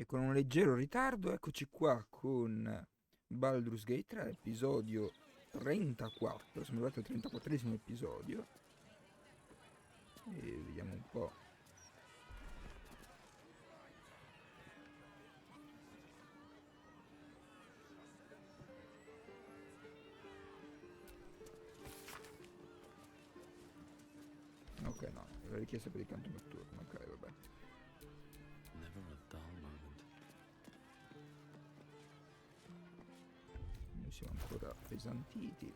E con un leggero ritardo eccoci qua con Baldur's Gate 3, episodio 34. Siamo arrivati al 34esimo episodio. E vediamo un po'. Ok, no, la richiesta per il canto notturno. Ok, vabbè. Never a dull moment. Noi siamo ancora appesantiti.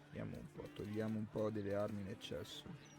Vediamo un po', togliamo un po' delle armi in eccesso.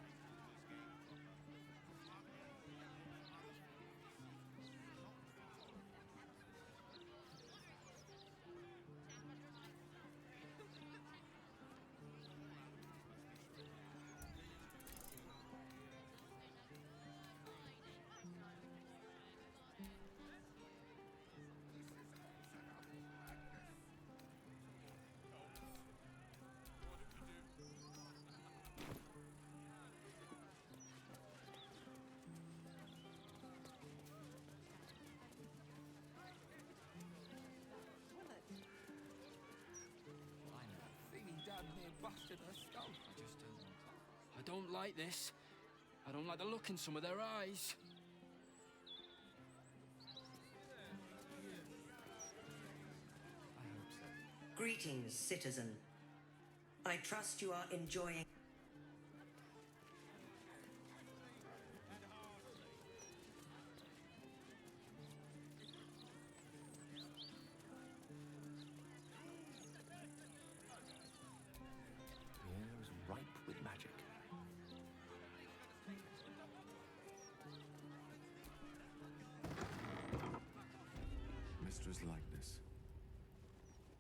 I don't like this. I don't like the look in some of their eyes. Greetings, citizen. I trust you are enjoying. The air is ripe with magic. Mistress likeness.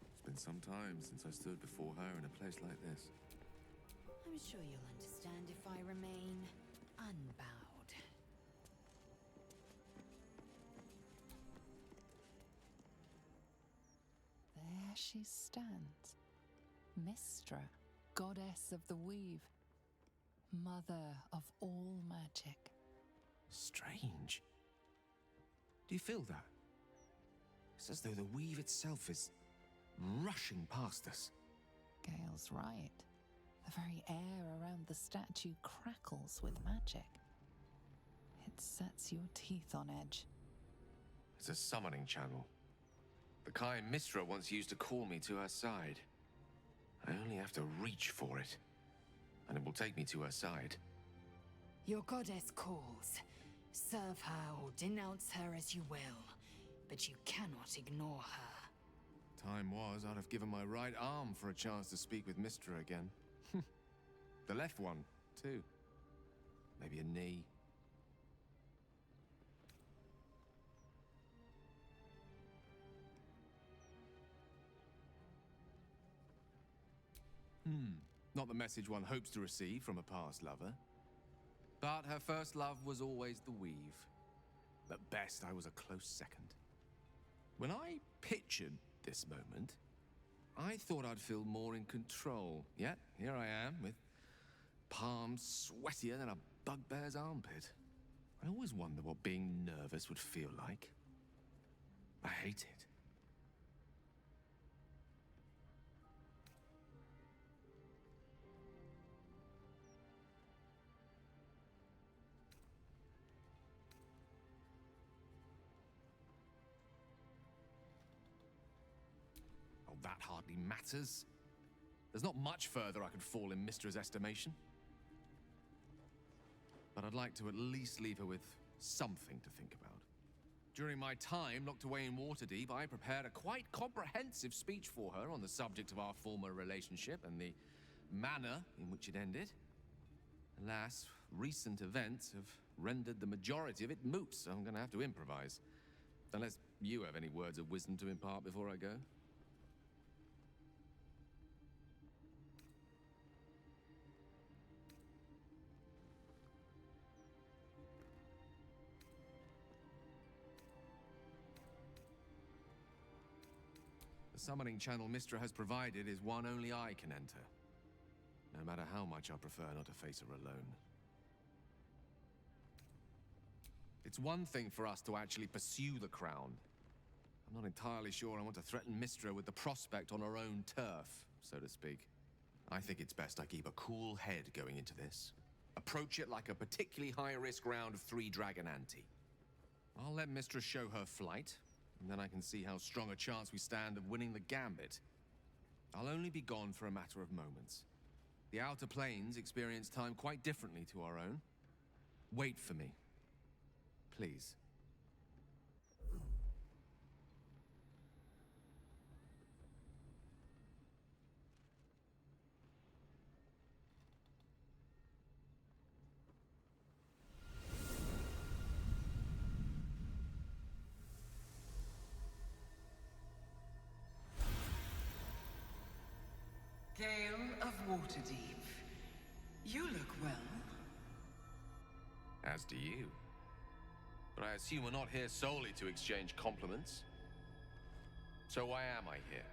It's been some time since I stood before her in a place like this. I'm sure you'll understand if I remain unbowed. There she stands. Mystra, goddess of the weave. Mother of all magic. Strange. Do you feel that? It's as though the weave itself is rushing past us. Gale's right. The very air around the statue crackles with magic. It sets your teeth on edge. It's a summoning channel. The kind Mystra once used to call me to her side. I only have to reach for it, and it will take me to her side. Your goddess calls. Serve her or denounce her as you will, but you cannot ignore her. Time was I'd have given my right arm for a chance to speak with Mystra again. The left one, too. Maybe a knee. Not the message one hopes to receive from a past lover. But her first love was always the weave. At best, I was a close second. When I pictured this moment, I thought I'd feel more in control. Yet, here I am, with palms sweatier than a bugbear's armpit. I always wonder what being nervous would feel like. I hate it. Oh, that hardly matters. There's not much further I could fall in Mystra's estimation. But I'd like to at least leave her with something to think about. During my time locked away in Waterdeep, I prepared a quite comprehensive speech for her on the subject of our former relationship and the manner in which it ended. Alas, recent events have rendered the majority of it moot, so I'm going to have to improvise. Unless you have any words of wisdom to impart before I go. The summoning channel Mystra has provided is one only I can enter. No matter how much I prefer not to face her alone. It's one thing for us to actually pursue the crown. I'm not entirely sure I want to threaten Mystra with the prospect on her own turf, so to speak. I think it's best I keep a cool head going into this. Approach it like a particularly high-risk round of 3 dragon ante. I'll let Mystra show her flight, and then I can see how strong a chance we stand of winning the gambit. I'll only be gone for a matter of moments. The Outer Planes experience time quite differently to our own. Wait for me. Please. Gale of Waterdeep. You look well. As do you. But I assume we're not here solely to exchange compliments. So why am I here?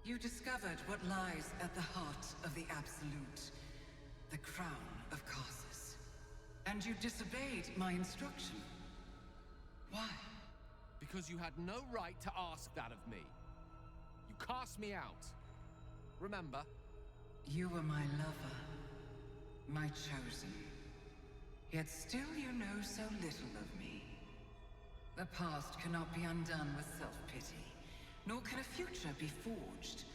You discovered what lies at the heart of the Absolute, the crown of Karsus. And you disobeyed my instruction. Why? Because you had no right to ask that of me. You cast me out. Remember? You were my lover, my chosen. Yet still you know so little of me. The past cannot be undone with self-pity, nor can a future be forged.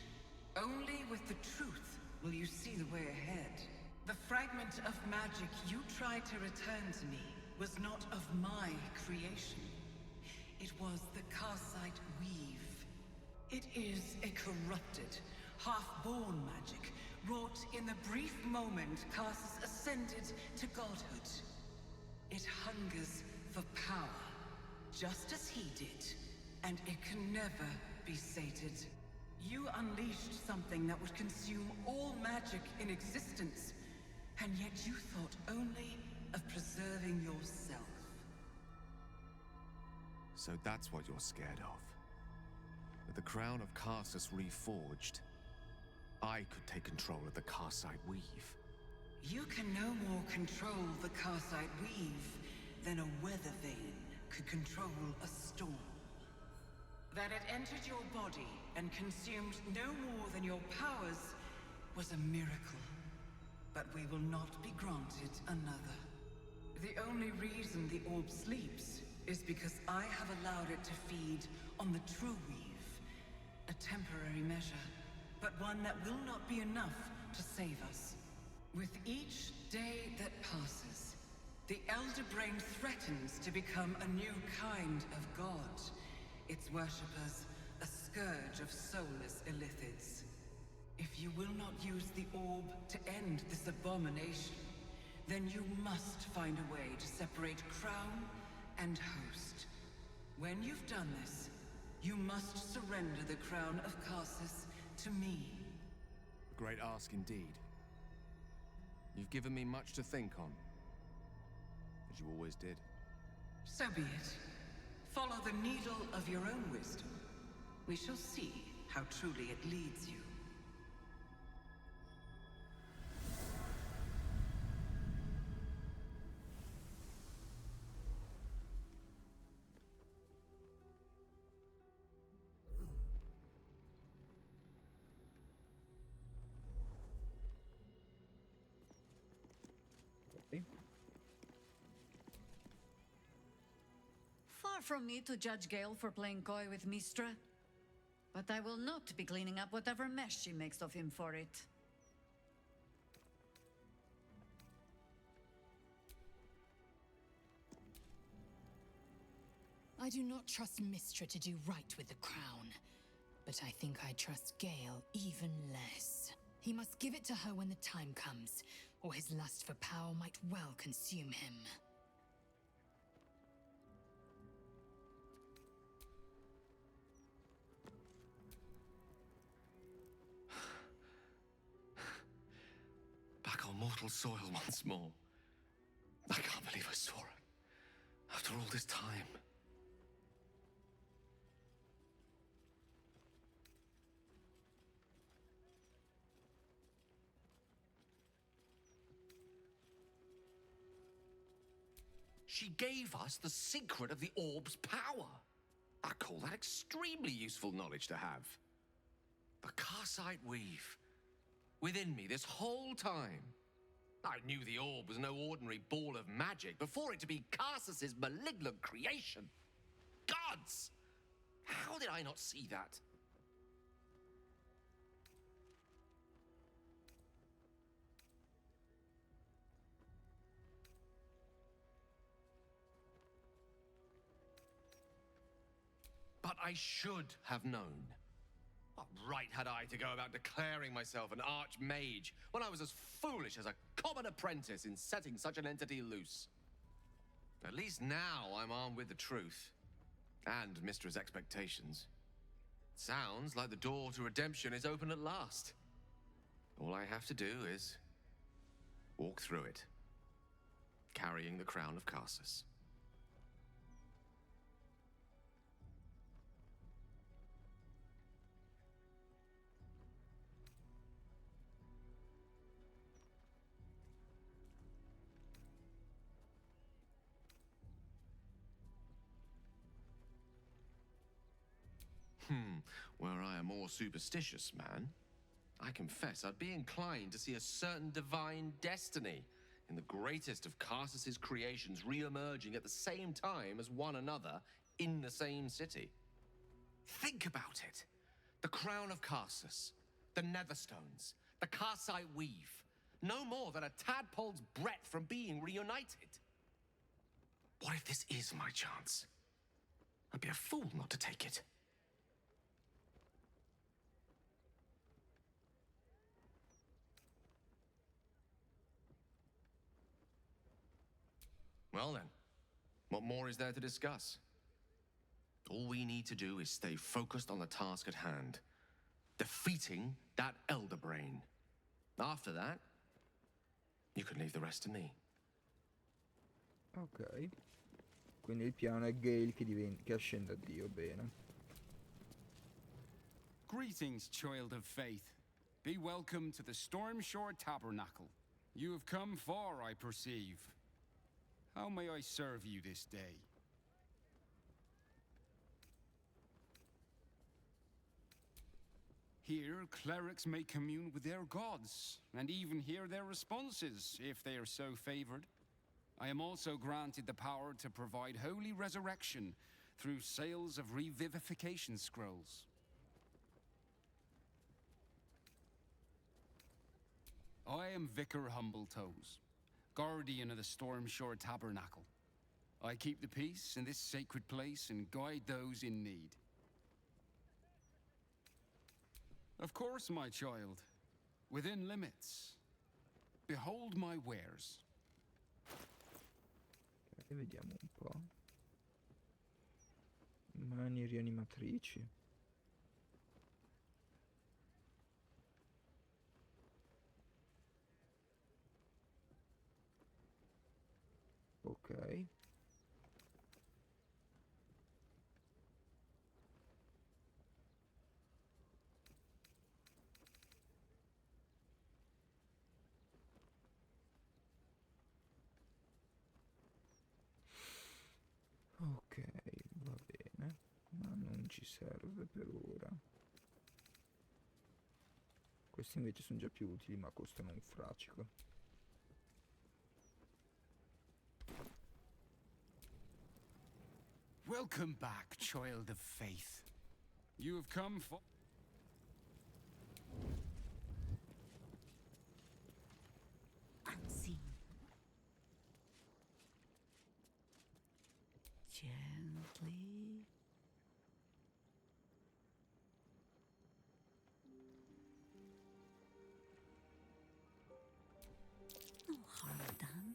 Only with the truth will you see the way ahead. The fragment of magic you tried to return to me was not of my creation. It was the Karsite weave. It is a corrupted, half-born magic, wrought in the brief moment Karsus ascended to godhood. It hungers for power, just as he did, and it can never be sated. You unleashed something that would consume all magic in existence, and yet you thought only of preserving yourself. So that's what you're scared of. With the crown of Karsus reforged, I could take control of the Karsite weave. You can no more control the Karsite weave than a weather vane could control a storm. That it entered your body and consumed no more than your powers was a miracle. But we will not be granted another. The only reason the orb sleeps is because I have allowed it to feed on the true weave. A temporary measure, but one that will not be enough to save us. With each day that passes, the Elder Brain threatens to become a new kind of god. Its worshippers, a scourge of soulless illithids. If you will not use the orb to end this abomination, then you must find a way to separate crown and host. When you've done this, you must surrender the crown of Karsus to me. A great ask indeed. You've given me much to think on, as you always did. So be it. Follow the needle of your own wisdom. We shall see how truly it leads you. Far from me to judge Gale for playing coy with Mystra, but I will not be cleaning up whatever mess she makes of him for it. I do not trust Mystra to do right with the crown, but I think I trust Gale even less. He must give it to her when the time comes, or his lust for power might well consume him. Back on mortal soil once more. I can't believe I saw her. After all this time. She gave us the secret of the orb's power. I call that extremely useful knowledge to have. The Karsite weave. Within me this whole time. I knew the orb was no ordinary ball of magic before it to be Karsus's malignant creation. Gods! How did I not see that? But I should have known. What right had I to go about declaring myself an archmage when I was as foolish as a common apprentice in setting such an entity loose? At least now I'm armed with the truth. And Mistra's expectations. Sounds like the door to redemption is open at last. All I have to do is walk through it, carrying the crown of Karsus. Were I a more superstitious man, I confess I'd be inclined to see a certain divine destiny in the greatest of Karsus's creations re-emerging at the same time as one another in the same city. Think about it. The crown of Karsus, the Netherstones, the Karsite weave, no more than a tadpole's breadth from being reunited. What if this is my chance? I'd be a fool not to take it. Well then, what more is there to discuss? All we need to do is stay focused on the task at hand. Defeating that Elder Brain. After that, you can leave the rest to me. Ok. Quindi il piano è Gale che ascende a Dio, bene. Greetings, child of faith. Be welcome to the Stormshore Tabernacle. You have come far, I perceive. How may I serve you this day? Here, clerics may commune with their gods, and even hear their responses, if they are so favored. I am also granted the power to provide holy resurrection through sales of revivification scrolls. I am Vicar Humbletoes, guardian of the Stormshore Tabernacle. I keep the peace in this sacred place and guide those in need. Of course, my child, within limits. Behold my wares. Ok, vediamo un po'. Mani rianimatrici. Ok. Ok, va bene, ma non ci serve per ora. Questi invece sono già più utili, ma costano un fracco. Welcome back, child of faith. You have come for... Unseen. Gently. No harm done.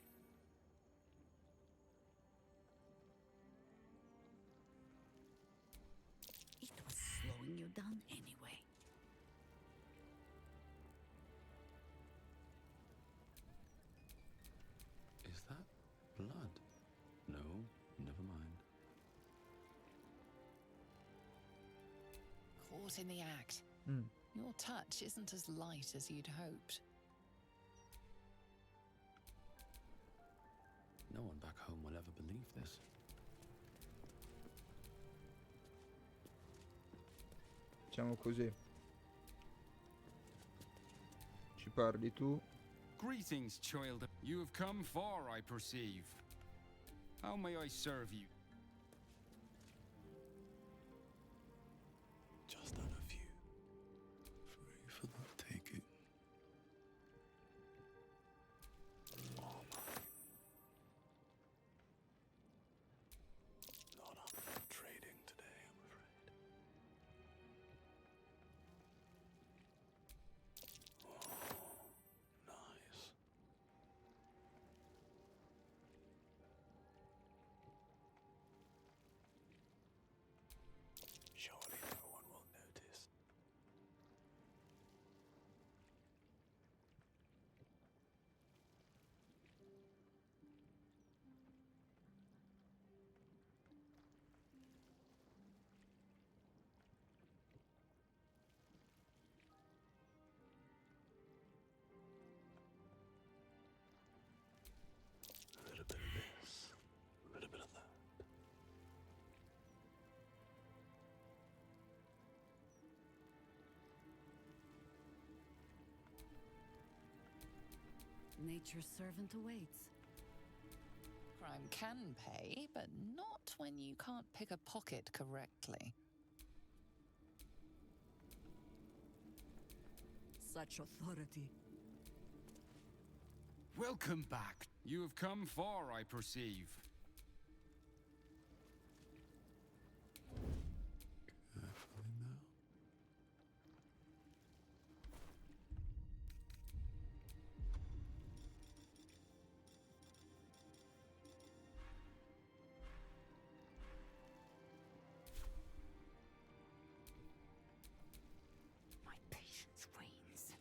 It was slowing you down anyway. Is that blood? No, never mind. Caught in the act. Your touch isn't as light as you'd hoped. No one back home will ever believe this. Facciamo così. Ci parli tu. Greetings, child. You have come far, I perceive. How may I serve you? Just out of you. Free for the taking. All mine. Not up for trading today, I'm afraid. Oh, nice. Surely no one will notice. A little bit of this, a little bit of that. Nature's servant awaits. Crime can pay, but not when you can't pick a pocket correctly. Such authority. Welcome back. You have come far, I perceive. Carefully now. My patience wanes.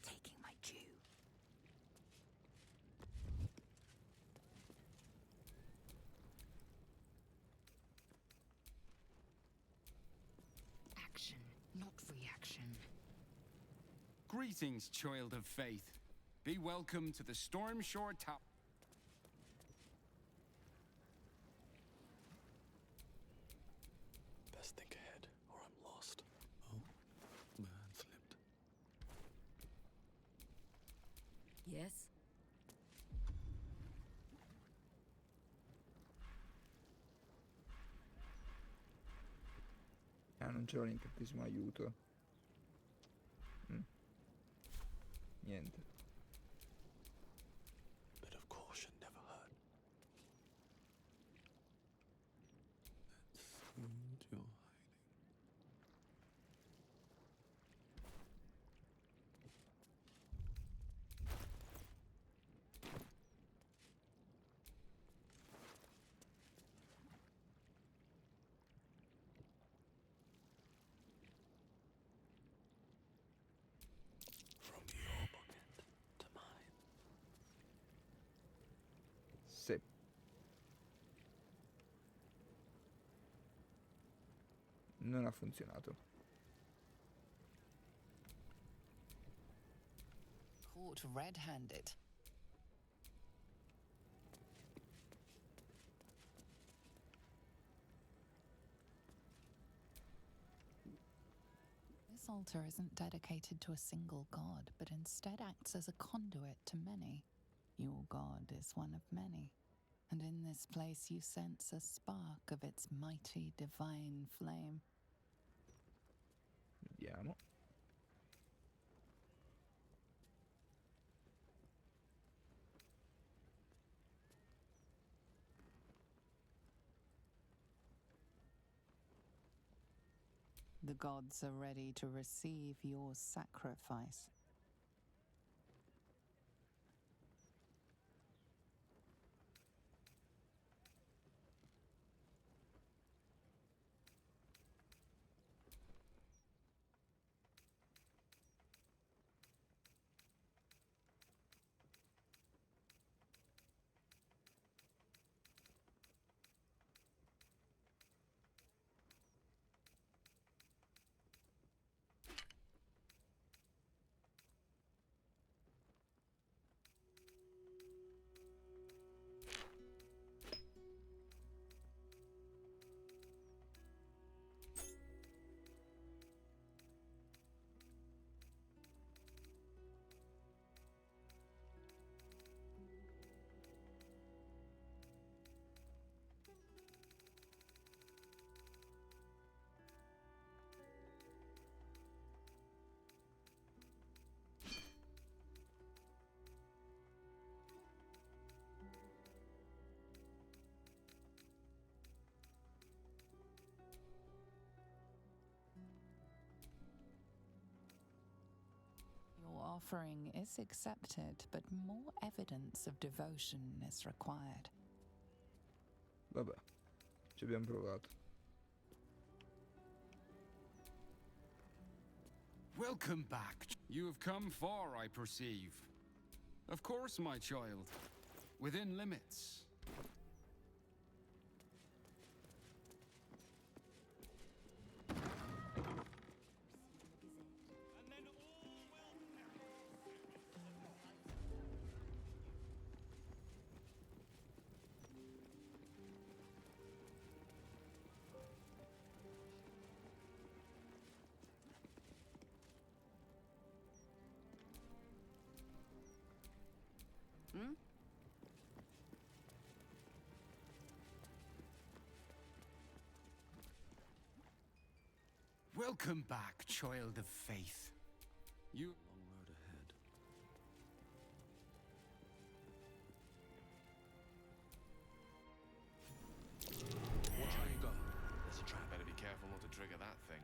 Taking my due. Action, not reaction. Greetings, child of faith. Be welcome to the Stormshore Tower. Best think ahead, or I'm lost. Oh, my hand slipped. Yes? Ah, non c'era l'incantesimo aiuto. Niente. Bit of caution never hurt. Let's see what you're hiding. From your pocket to mine. Sì. Non ha funzionato. Caught red-handed. This altar isn't dedicated to a single god, but instead acts as a conduit to many. Your god is one of many, and in this place you sense a spark of its mighty divine flame. Vediamo. The gods are ready to receive your sacrifice. offering is accepted, but more evidence of devotion is required. Vabbè, ci abbiamo provato. Welcome back. You have come far, I perceive. Of course, my child. Within limits. Welcome back, child of faith. You... Long road ahead. Watch how you go. There's a trap. Better be careful not to trigger that thing.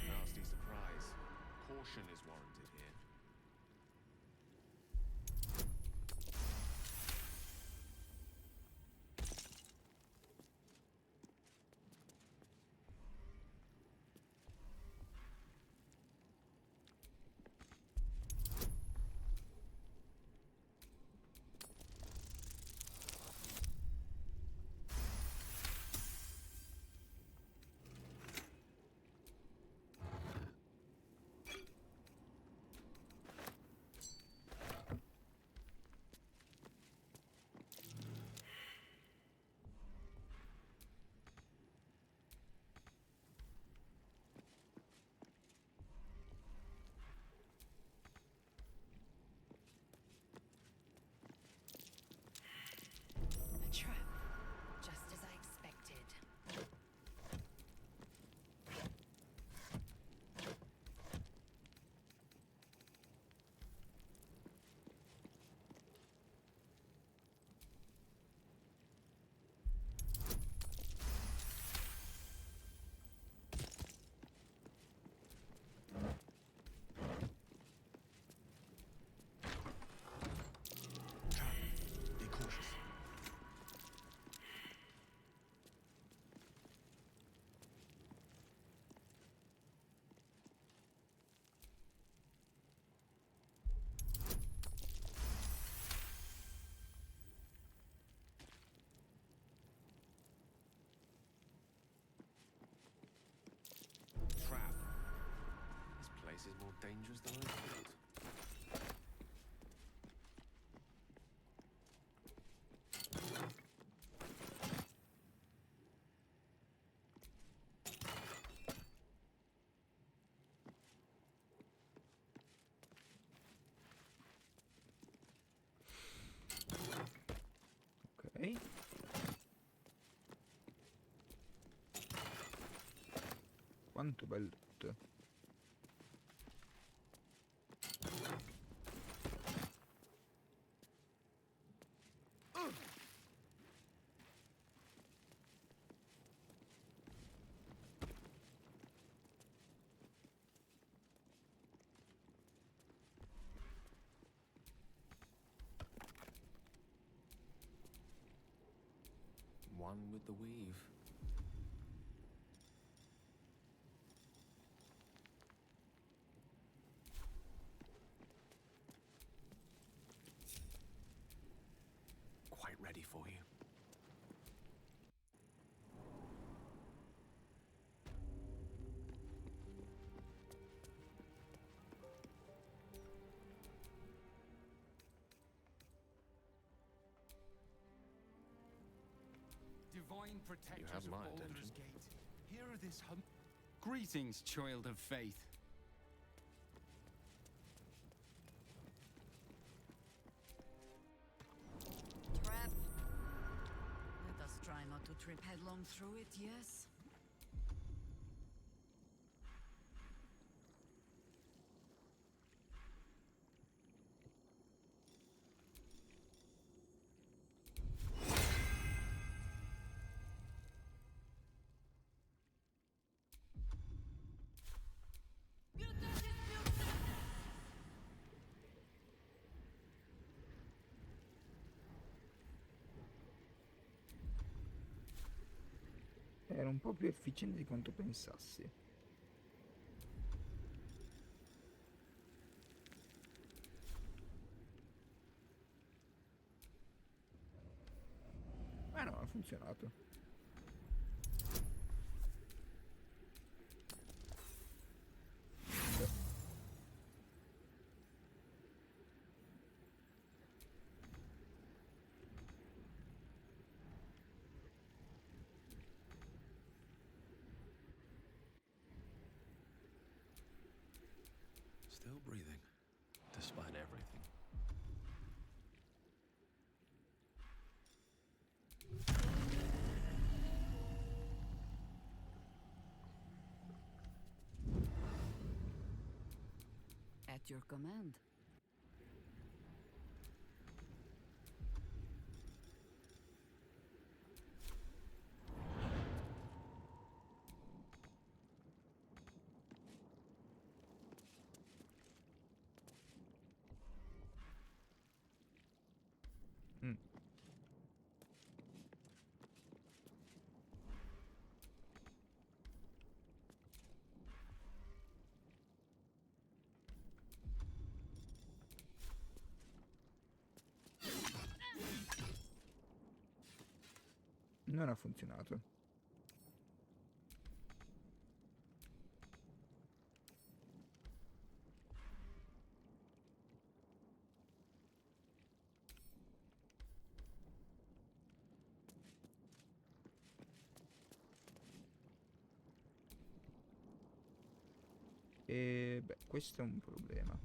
Nasty surprise. Caution is warranted here. A trap, just as I expected. Trap. Be cautious. Trap. This place is more dangerous than I thought. Ok. Quanto bello tutto. One with the weave. divine protectors have of my Baldur's attention. Gate, hear this Greetings, child of faith. Trap. Let us try not to trip headlong through it, yes? Era un po' più efficiente di quanto pensassi. Ah no, ha funzionato. Still breathing, despite everything. At your command. Mm. Non ha funzionato. E beh, questo è un problema.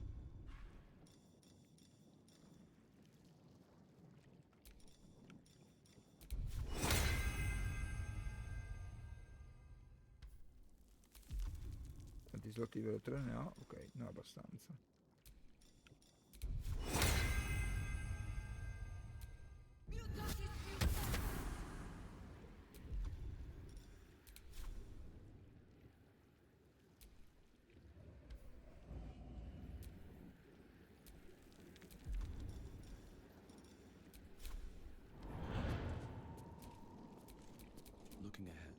Quanti slot di livello 3 ne ho? Ok, non abbastanza. Looking ahead.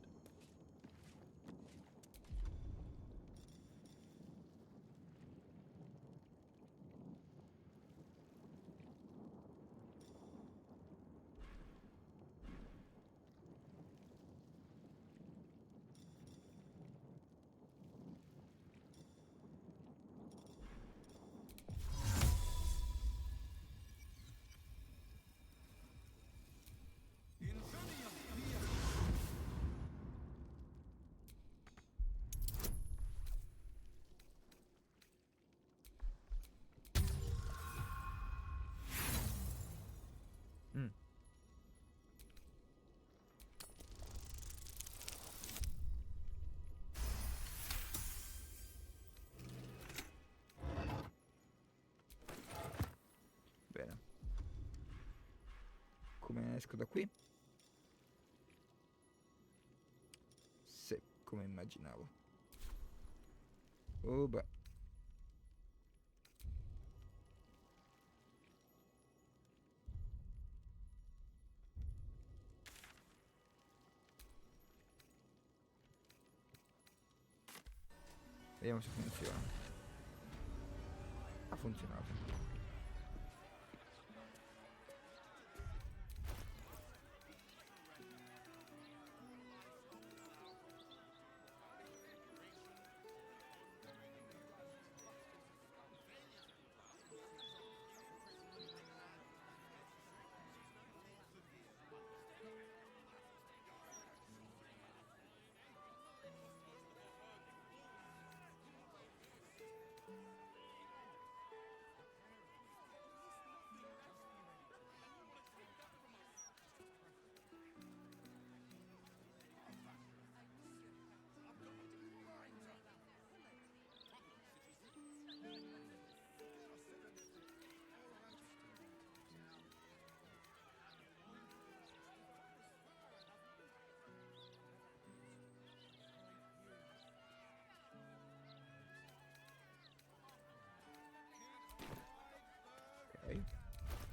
Mm. Bene. Come esco da qui? Sì, come immaginavo. Oh beh. Vediamo se funziona. Ha funzionato.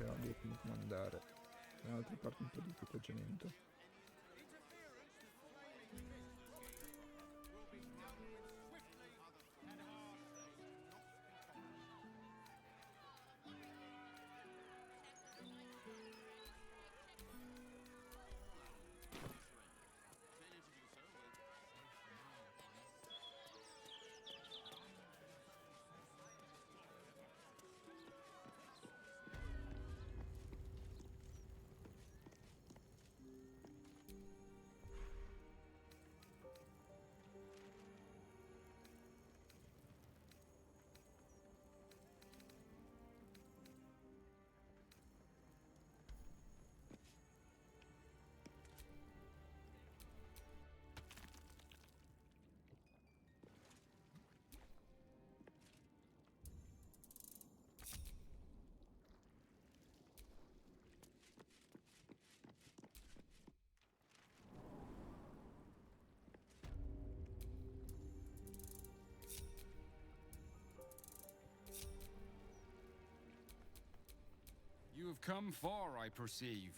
però dirmi come andare. Dall'altra parte un po' di equipaggiamento. You have come far, I perceive.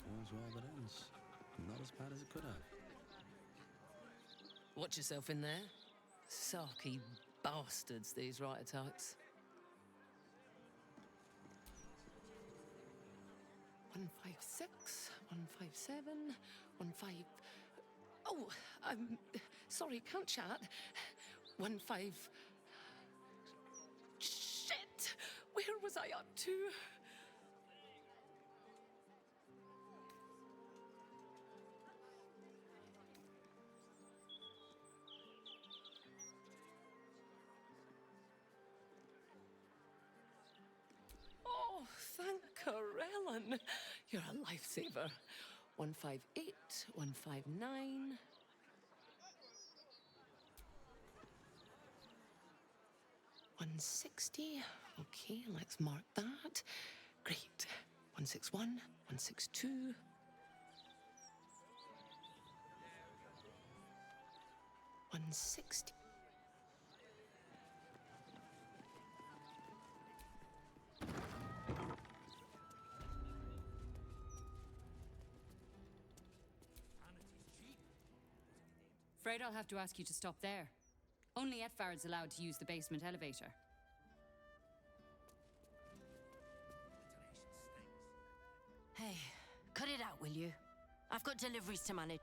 All's well that ends. Not as bad as it could have. Watch yourself in there. Sarky bastards, these writer types. 156, 157, 15. Oh, I'm sorry, can't chat. 15. Shit! Where was I up to? Oh, thank Corellin. You're a lifesaver. 158, 159. 160. Okay, let's mark that. Great. 161, 162. 160. Afraid I'll have to ask you to stop there. Only Etfard's allowed to use the basement elevator. Hey, cut it out, will you? I've got deliveries to manage.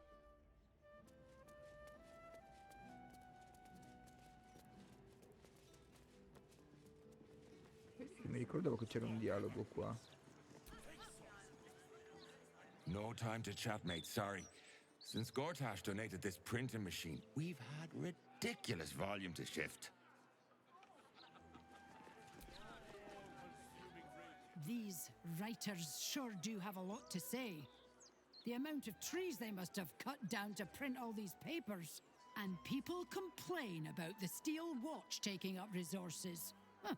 Mi ricordavo che c'era un dialogo qua. No time to chat, mate, sorry. Since Gortash donated this printing machine, we've had ridiculous volume to shift. These writers sure do have a lot to say. The amount of trees they must have cut down to print all these papers. And people complain about the steel watch taking up resources. Huh.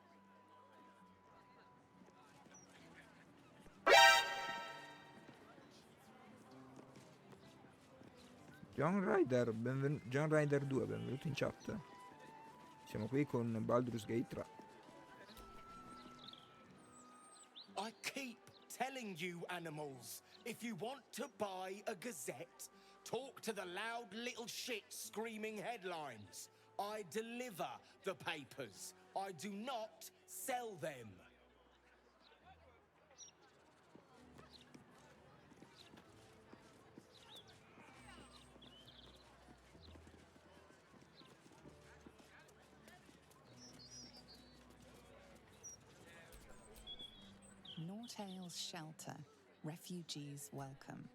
John Ryder 2, benvenuto in chat. Siamo qui con Baldur's Gate 3. I keep telling you, animals, if you want to buy a gazette, talk to the loud little shit screaming headlines. I deliver the papers. I do not sell them. Nortale's shelter. Refugees welcome.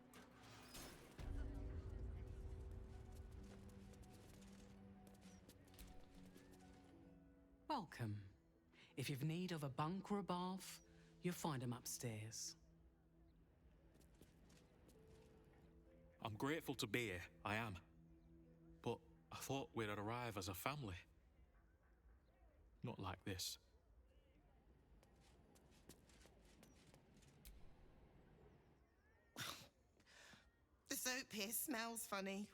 Welcome. If you've need of a bunk or a bath, you'll find them upstairs. I'm grateful to be here, I am. But I thought we'd arrive as a family. Not like this. The soap here smells funny.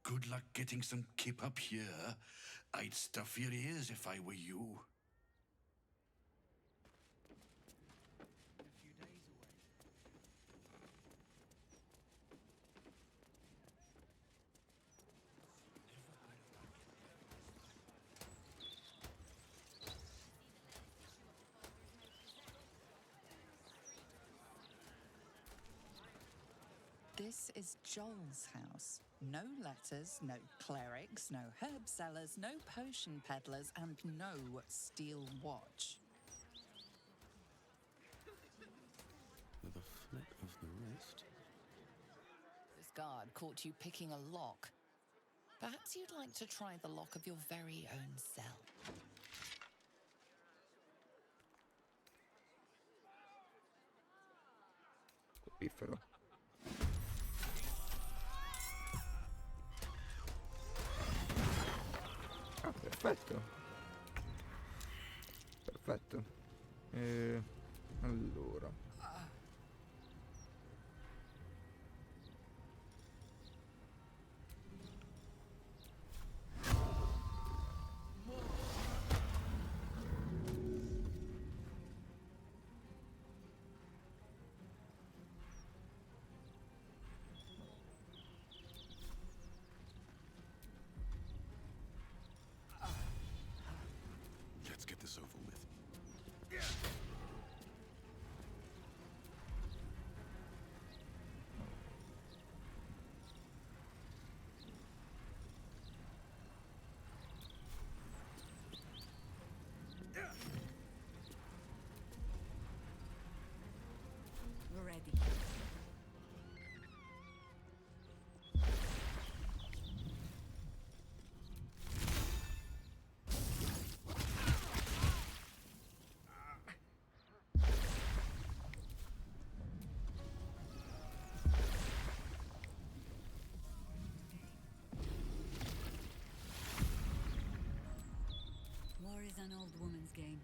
Good luck getting some kip up here. I'd stuff your ears if I were you. This is Joel's house. No letters, no clerics, no herb sellers, no potion peddlers, and no steel watch. With a flick of the wrist. This guard caught you picking a lock. Perhaps you'd like to try the lock of your very own cell. Piffero. Ah, perfetto. Perfetto. Allora. Let's get this over with. We're ready. War is an old woman's game.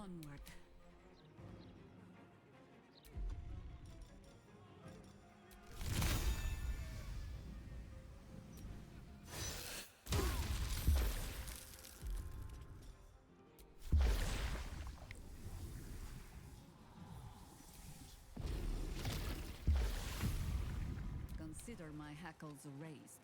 Onward. Consider my hackles raised.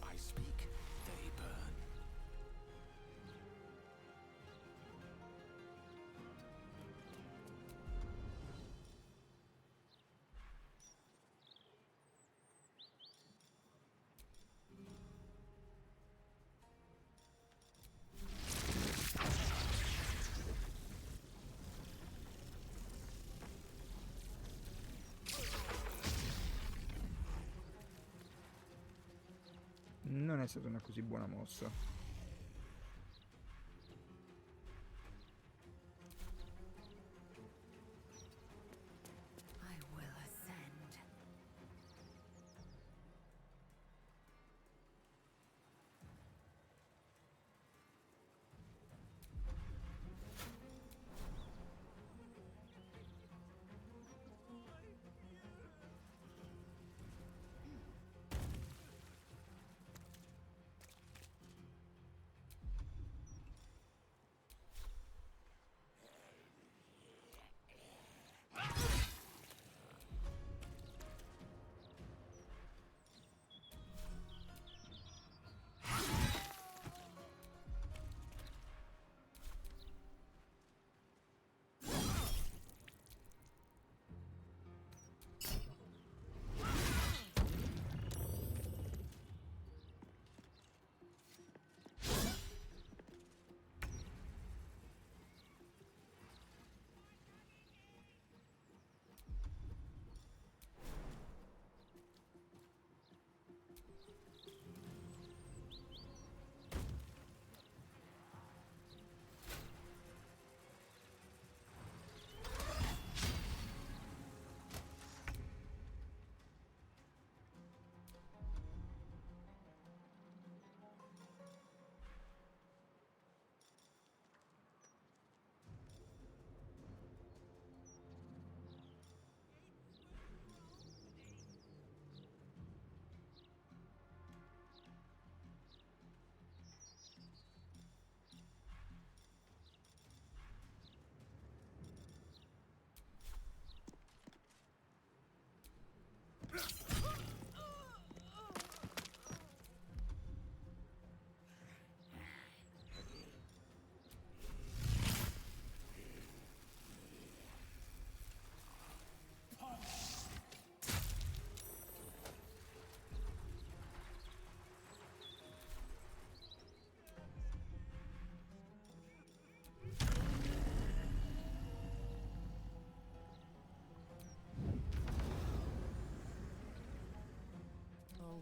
I speak, they burn. Non è stata una così buona mossa. I will ascend.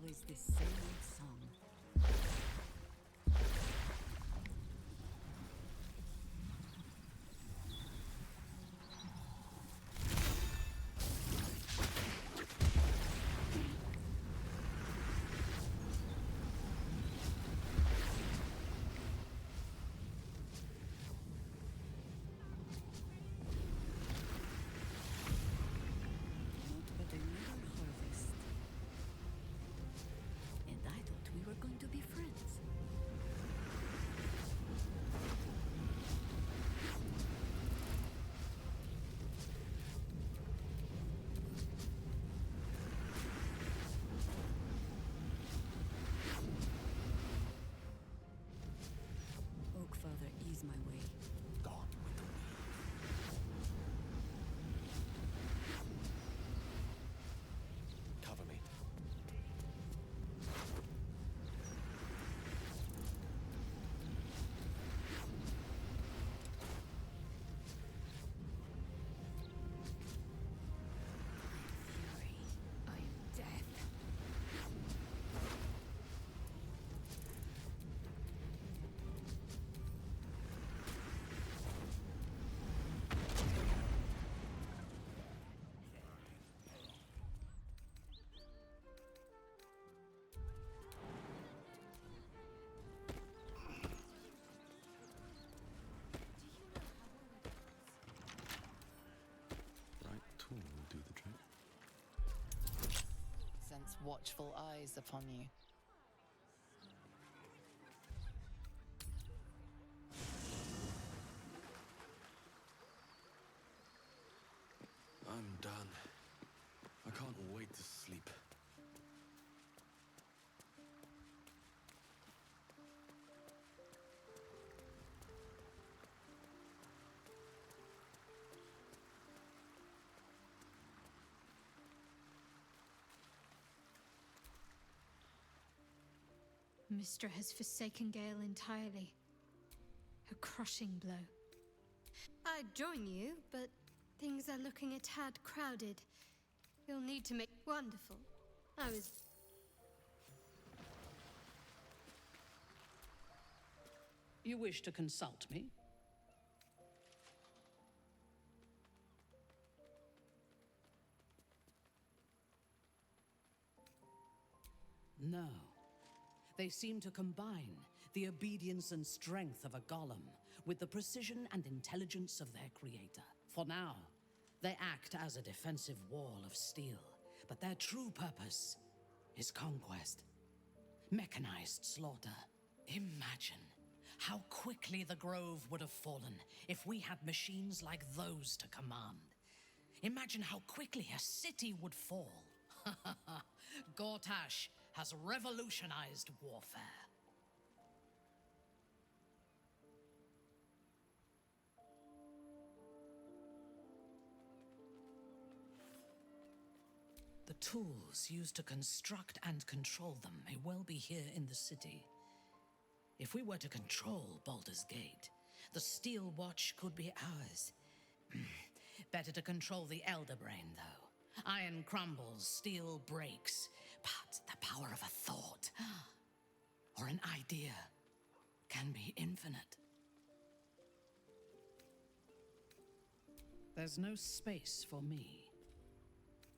always the same old song. Not but another harvest. And I thought we were going to be friends. Oak Father, ease my way. Gone with the wind. Cover me. Fury. I am death. Right tool will do the trick. Sense watchful eyes upon you. I'm done. I can't wait to sleep. Mystra has forsaken Gale entirely. A crushing blow. I'd join you, but things are looking a tad crowded. You'll need to make... Wonderful. I was... You wish to consult me? No. They seem to combine the obedience and strength of a golem with the precision and intelligence of their creator. For now, they act as a defensive wall of steel, but their true purpose is conquest. Mechanized slaughter. Imagine how quickly the grove would have fallen if we had machines like those to command. Imagine how quickly a city would fall. Gortash has revolutionized warfare. The tools used to construct and control them may well be here in the city. If we were to control Baldur's Gate, the Steel Watch could be ours. Better to control the Elder Brain, though. Iron crumbles, steel breaks, but the power of a thought or an idea can be infinite. There's no space for me.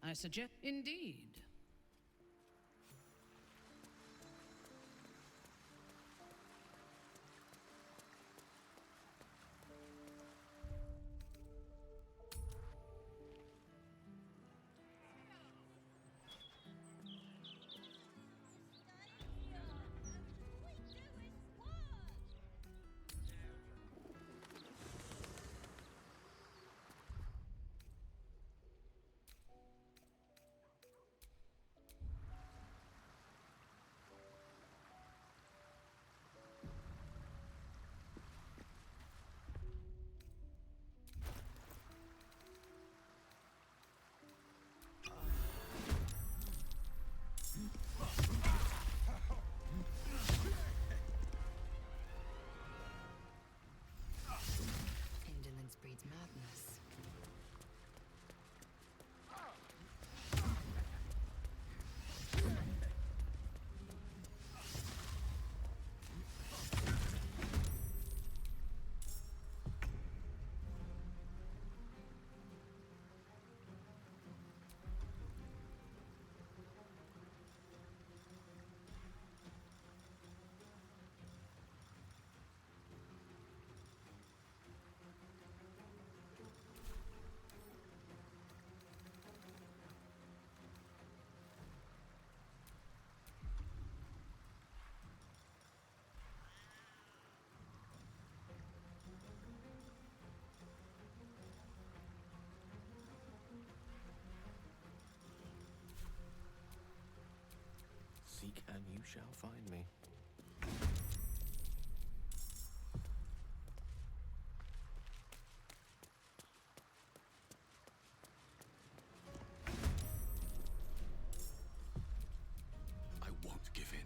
I suggest... Indeed. shall find me. I won't give in.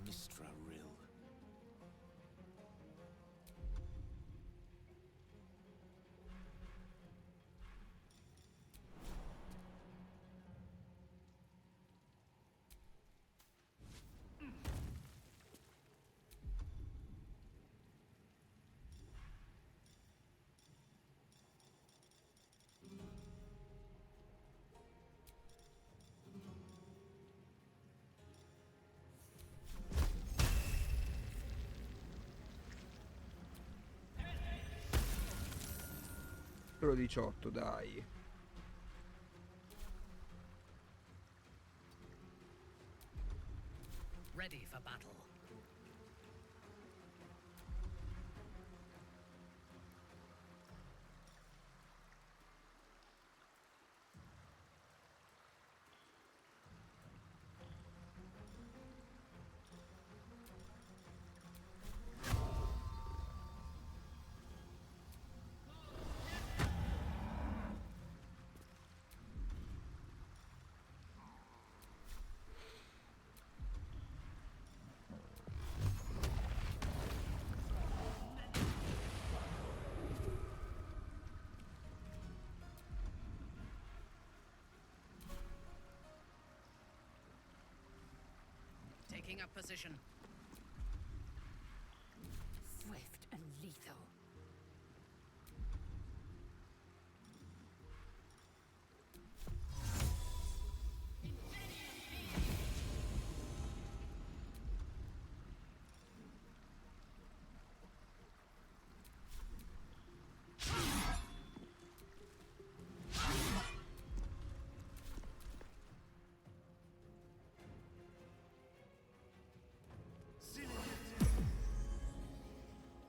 Mistra Rill. Solo 18, dai. Ready for battle. Taking up position. Swift and lethal.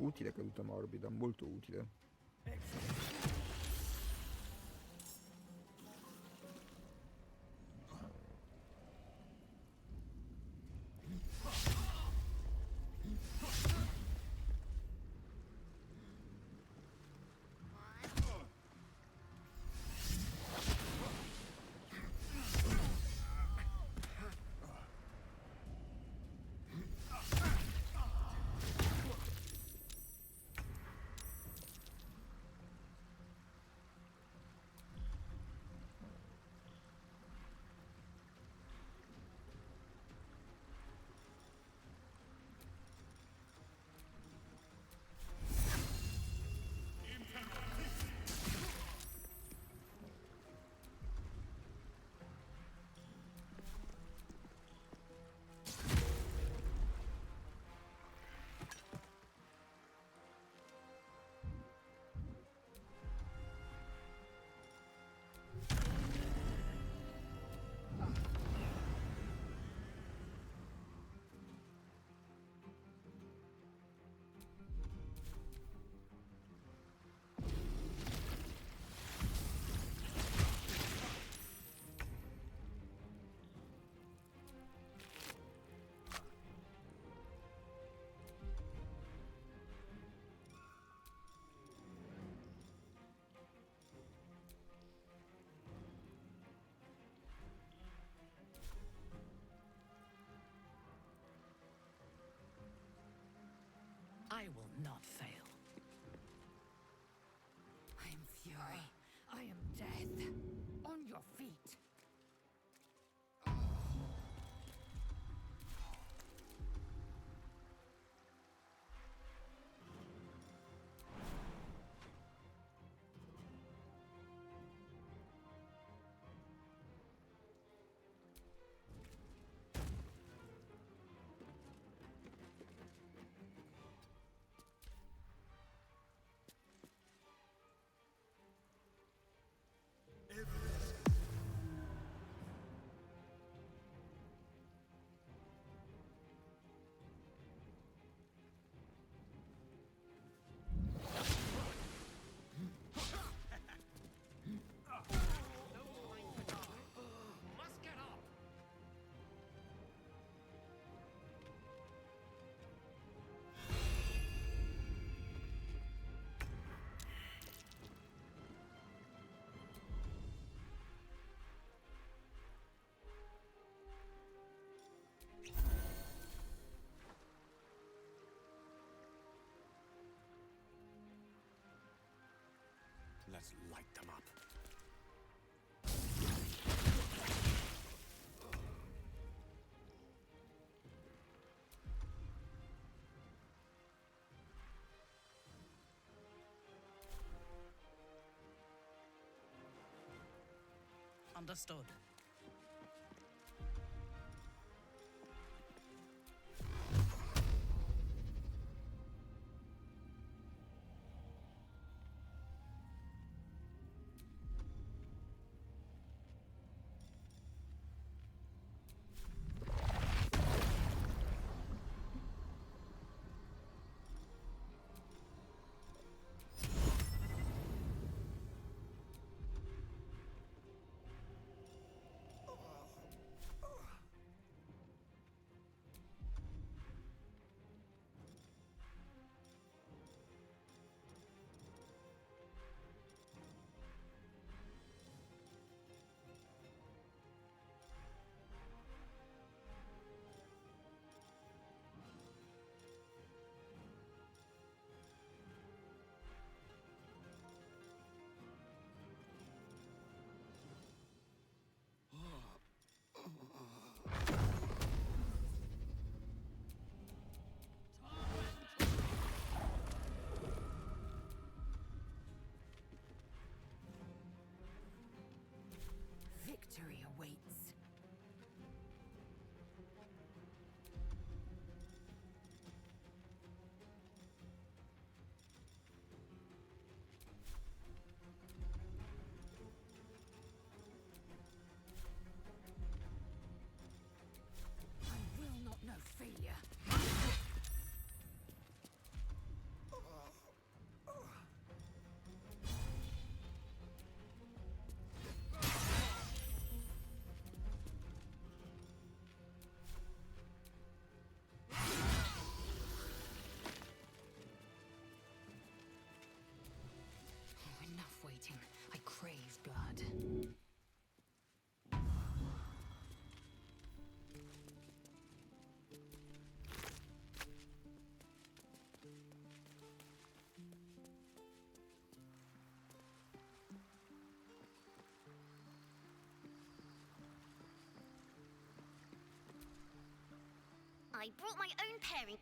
Utile caduta morbida, molto utile. Let's light them up. Understood. Victory awaits. I will not know failure. Enough waiting. I crave blood. I brought my own pairing.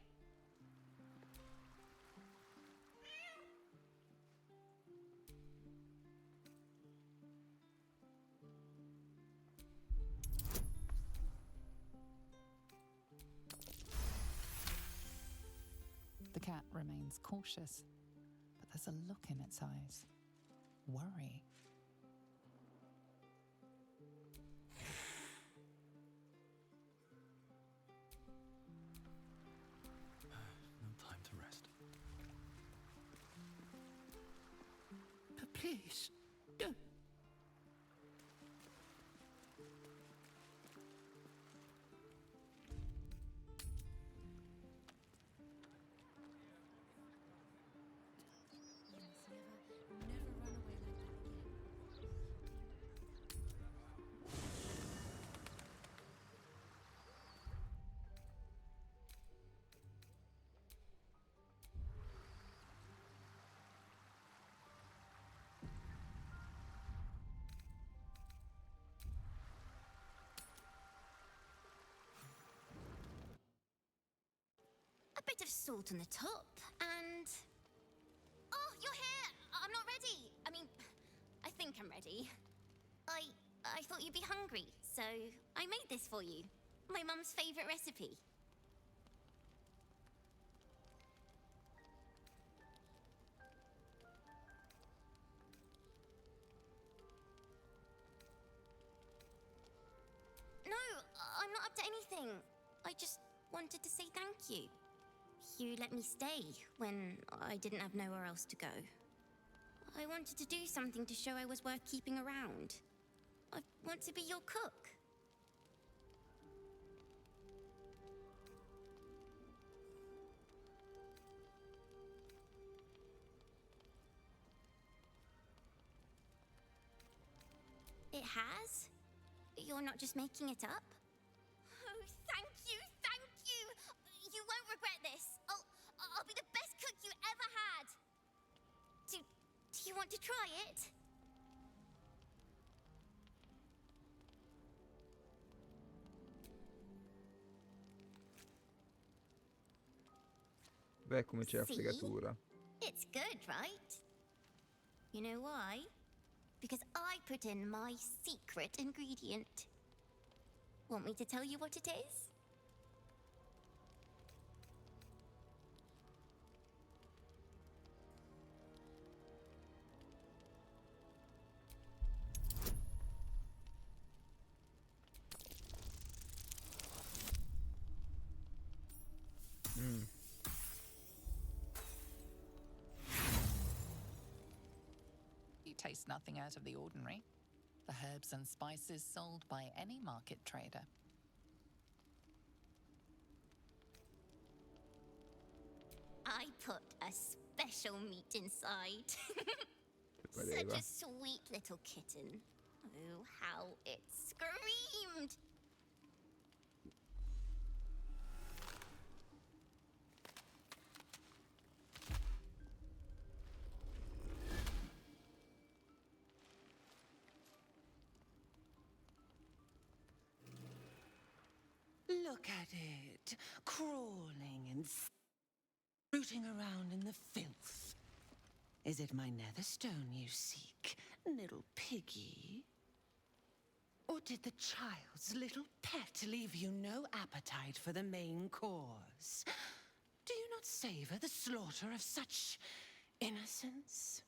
The cat remains cautious, but there's a look in its eyes. Worry. No time to rest. But please, don't. A bit of salt on the top, and... Oh, you're here! I'm not ready! I mean, I think I'm ready. I thought you'd be hungry, so I made this for you. My mum's favourite recipe. No, I'm not up to anything. I just wanted to say thank you. You let me stay when I didn't have nowhere else to go. I wanted to do something to show I was worth keeping around. I want to be your cook. It has? You're not just making it up? Oh, thank you, thank you! You won't regret this. I'll be the best cook you ever had. Do you want to try it? Beh, come c'è la See? fregatura. It's good, right? You know why? Because I put in my secret ingredient. Want me to tell you what it is? You taste nothing out of the ordinary. The herbs and spices sold by any market trader. I put a special meat inside. Such Pareva. a sweet little kitten. Oh, how it screamed! Look at it, crawling and rooting around in the filth. Is it my netherstone you seek, little piggy? Or did the child's little pet leave you no appetite for the main course? Do you not savor the slaughter of such innocence?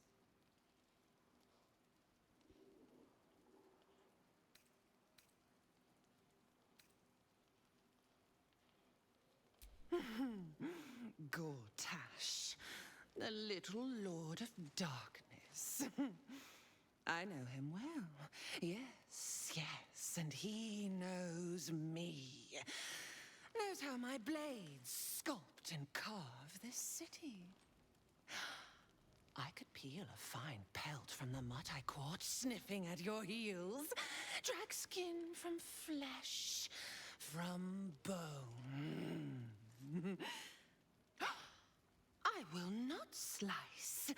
Gortash, the little lord of darkness. I know him well. Yes, yes, and he knows me. Knows how my blades sculpt and carve this city. I could peel a fine pelt from the mutt I caught sniffing at your heels. Drag skin from flesh, from bone. I will not slice.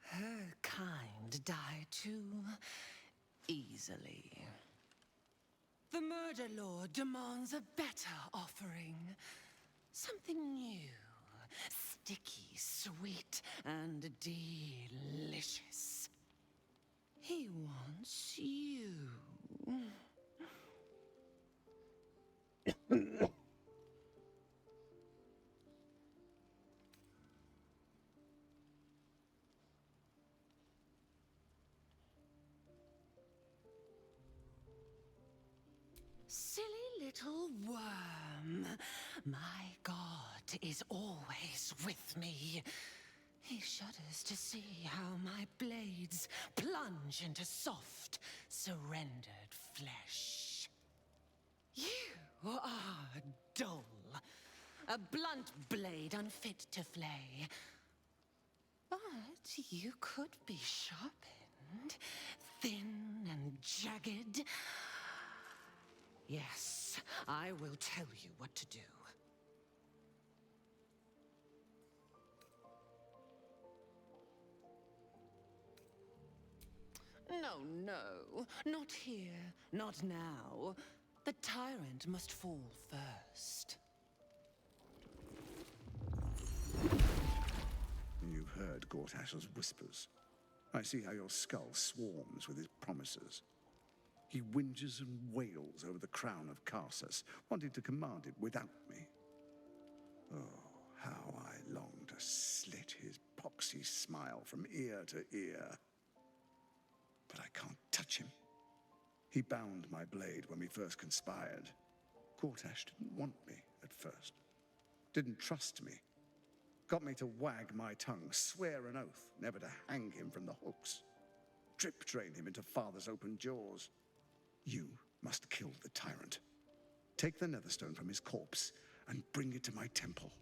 Her kind die too easily. The murder lord demands a better offering. Something new, sticky, sweet, and delicious. He wants you. Silly little worm. My God is always with me. He shudders to see how my blades plunge into soft, surrendered flesh. You are dull. A blunt blade unfit to flay. But you could be sharpened, thin and jagged. Yes, I will tell you what to do. No, no, not here, not now. The tyrant must fall first. You've heard Gortash's whispers. I see how your skull swarms with his promises. He whinges and wails over the crown of Karsus, wanting to command it without me. Oh, how I long to slit his poxy smile from ear to ear. But I can't touch him. He bound my blade when we first conspired. Gortash didn't want me at first. Didn't trust me. Got me to wag my tongue, swear an oath never to hang him from the hooks. Drip drain him into father's open jaws. You must kill the tyrant. Take the netherstone from his corpse and bring it to my temple.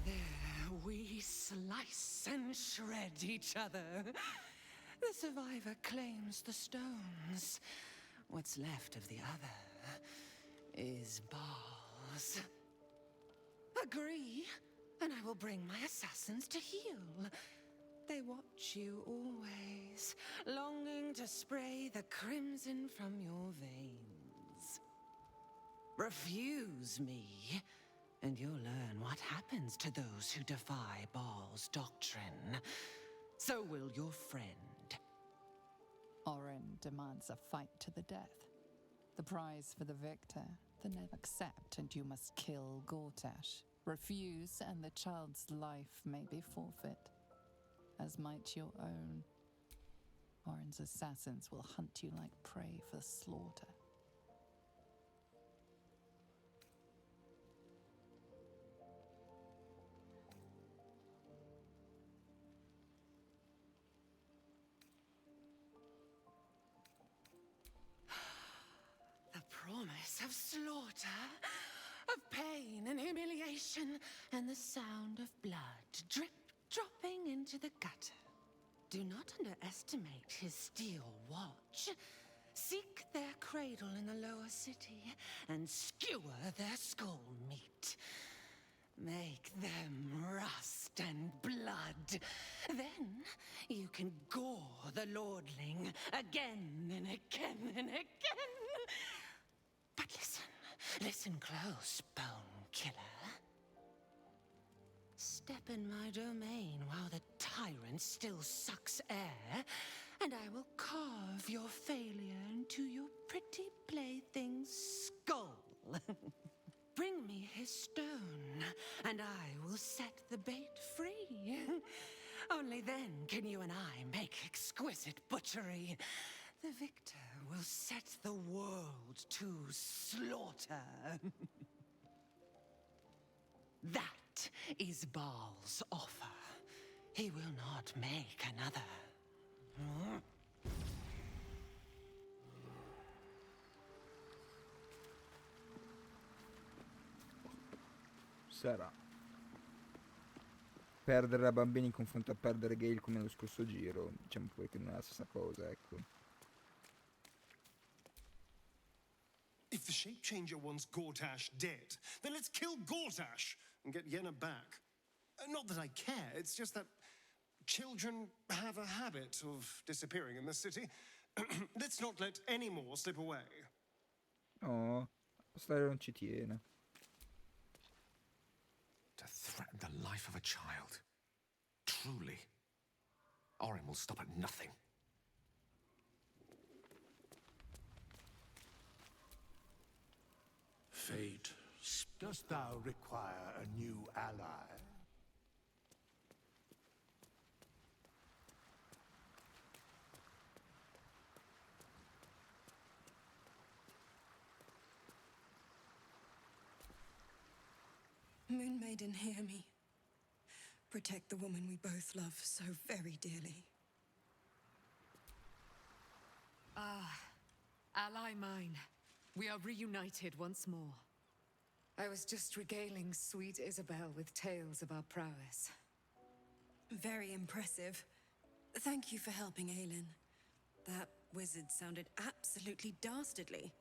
There we slice and shred each other. The survivor claims the stones. What's left of the other is bars. Agree? and I will bring my assassins to heal. They watch you always, longing to spray the crimson from your veins. Refuse me, and you'll learn what happens to those who defy Baal's doctrine. So will your friend. Orin demands a fight to the death. The prize for the victor, the never accept, and you must kill Gortash. Refuse, and the child's life may be forfeit, as might your own. Orin's assassins will hunt you like prey for slaughter. The promise of slaughter, of pain and humiliation, and the sound of blood dropping into the gutter. Do not underestimate his steel watch. Seek their cradle in the lower city and skewer their skull meat. Make them rust and blood. Then you can gore the lordling again and again and again. But listen close, bone killer. Step in my domain while the tyrant still sucks air, and I will carve your failure into your pretty plaything's skull. Bring me his stone, and I will set the bait free. Only then can you and I make exquisite butchery. The victor will set the world to slaughter. That is Baal's offer. He will not make another. Sarà. Perdere bambini in confronto a perdere Gale come nello scorso giro. Diciamo pure che non è la stessa cosa, ecco. If the shape changer wants Gortash dead, then let's kill Gortash and get Yenna back. Not that I care, it's just that children have a habit of disappearing in this city. Let's not let any more slip away. Oh, la storia non ci tiene. To threaten the life of a child. Truly. Orin will stop at nothing. Fate, dost thou require a new ally? Moon Maiden, hear me. Protect the woman we both love so very dearly. Ah, ally mine. We are reunited once more. I was just regaling sweet Isabel with tales of our prowess. Very impressive. Thank you for helping Aelin. That wizard sounded absolutely dastardly.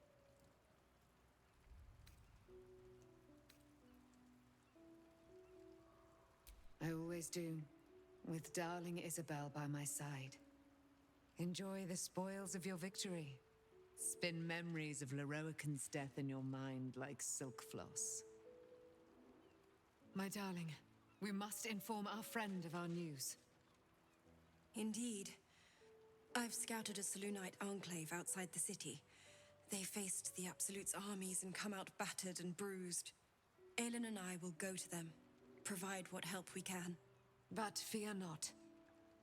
I always do, with darling Isabel by my side. Enjoy the spoils of your victory. Spin memories of Leroican's death in your mind like silk floss. My darling, we must inform our friend of our news. Indeed. I've scouted a Selûnite enclave outside the city. They faced the Absolute's armies and come out battered and bruised. Aelin and I will go to them, provide what help we can. But fear not.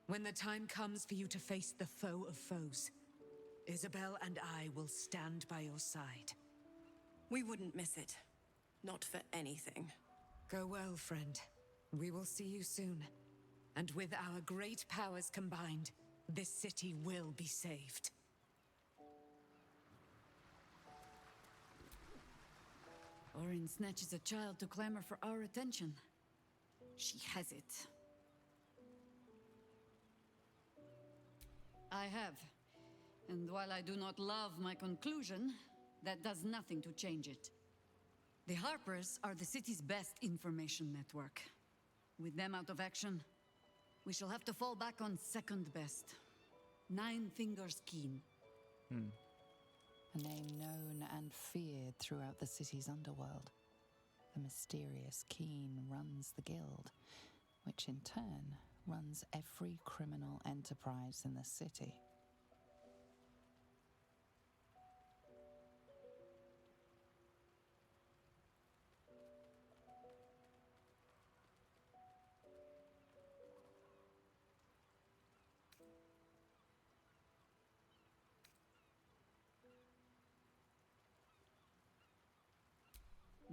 When the time comes for you to face the foe of foes, Isabel and I will stand by your side. We wouldn't miss it. Not for anything. Go well, friend. We will see you soon. And with our great powers combined, this city will be saved. Orin snatches a child to clamor for our attention. She has it. I have. And while I do not love my conclusion, that does nothing to change it. The Harpers are the city's best information network. With them out of action, we shall have to fall back on second best. Nine Fingers Keen. A name known and feared throughout the city's underworld. The mysterious Keen runs the guild, which in turn runs every criminal enterprise in the city.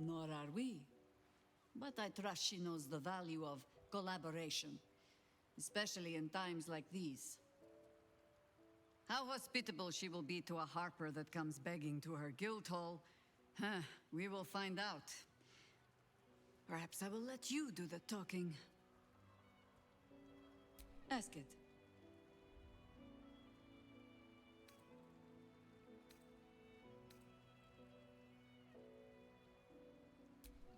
Nor are we. But I trust she knows the value of collaboration, especially in times like these. How hospitable she will be to a harper that comes begging to her guild hall, we will find out. Perhaps I will let you do the talking. Ask it.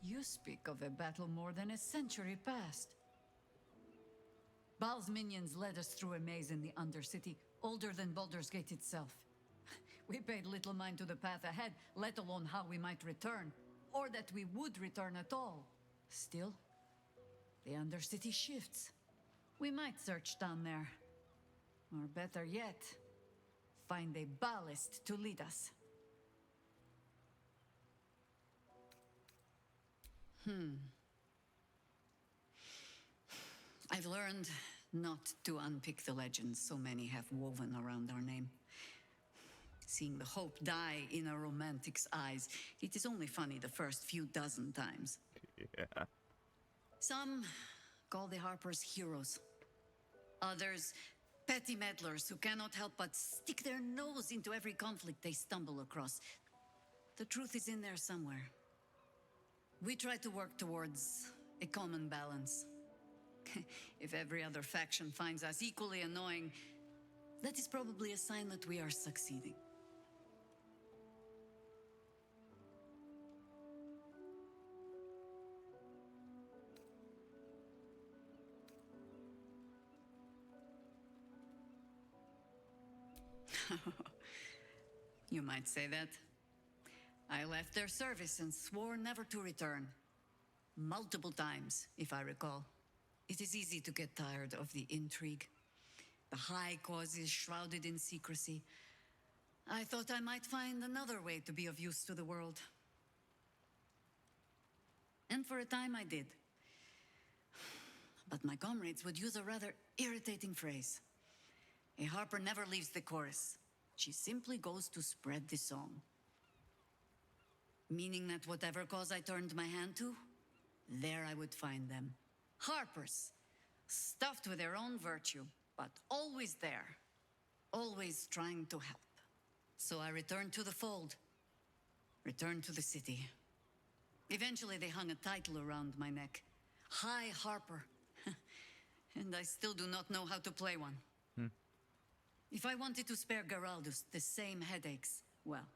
You speak of a battle more than a century past. Baal's minions led us through a maze in the Undercity, older than Baldur's Gate itself. We paid little mind to the path ahead, let alone how we might return, or that we would return at all. Still, the Undercity shifts. We might search down there. Or better yet, find a ballast to lead us. I've learned not to unpick the legends so many have woven around our name. Seeing the hope die in a romantic's eyes, it is only funny the first few dozen times. Yeah. Some call the Harpers heroes. Others, petty meddlers who cannot help but stick their nose into every conflict they stumble across. The truth is in there somewhere. We try to work towards a common balance. If every other faction finds us equally annoying, that is probably a sign that we are succeeding. You might say that. I left their service and swore never to return. Multiple times, if I recall. It is easy to get tired of the intrigue. The high causes shrouded in secrecy. I thought I might find another way to be of use to the world. And for a time I did. But my comrades would use a rather irritating phrase. A harper never leaves the chorus. She simply goes to spread the song. Meaning that whatever cause I turned my hand to, there I would find them. Harpers, stuffed with their own virtue, but always there, always trying to help. So I returned to the fold, returned to the city. Eventually they hung a title around my neck, High Harper, and I still do not know how to play one. If I wanted to spare Geraldus the same headaches, well,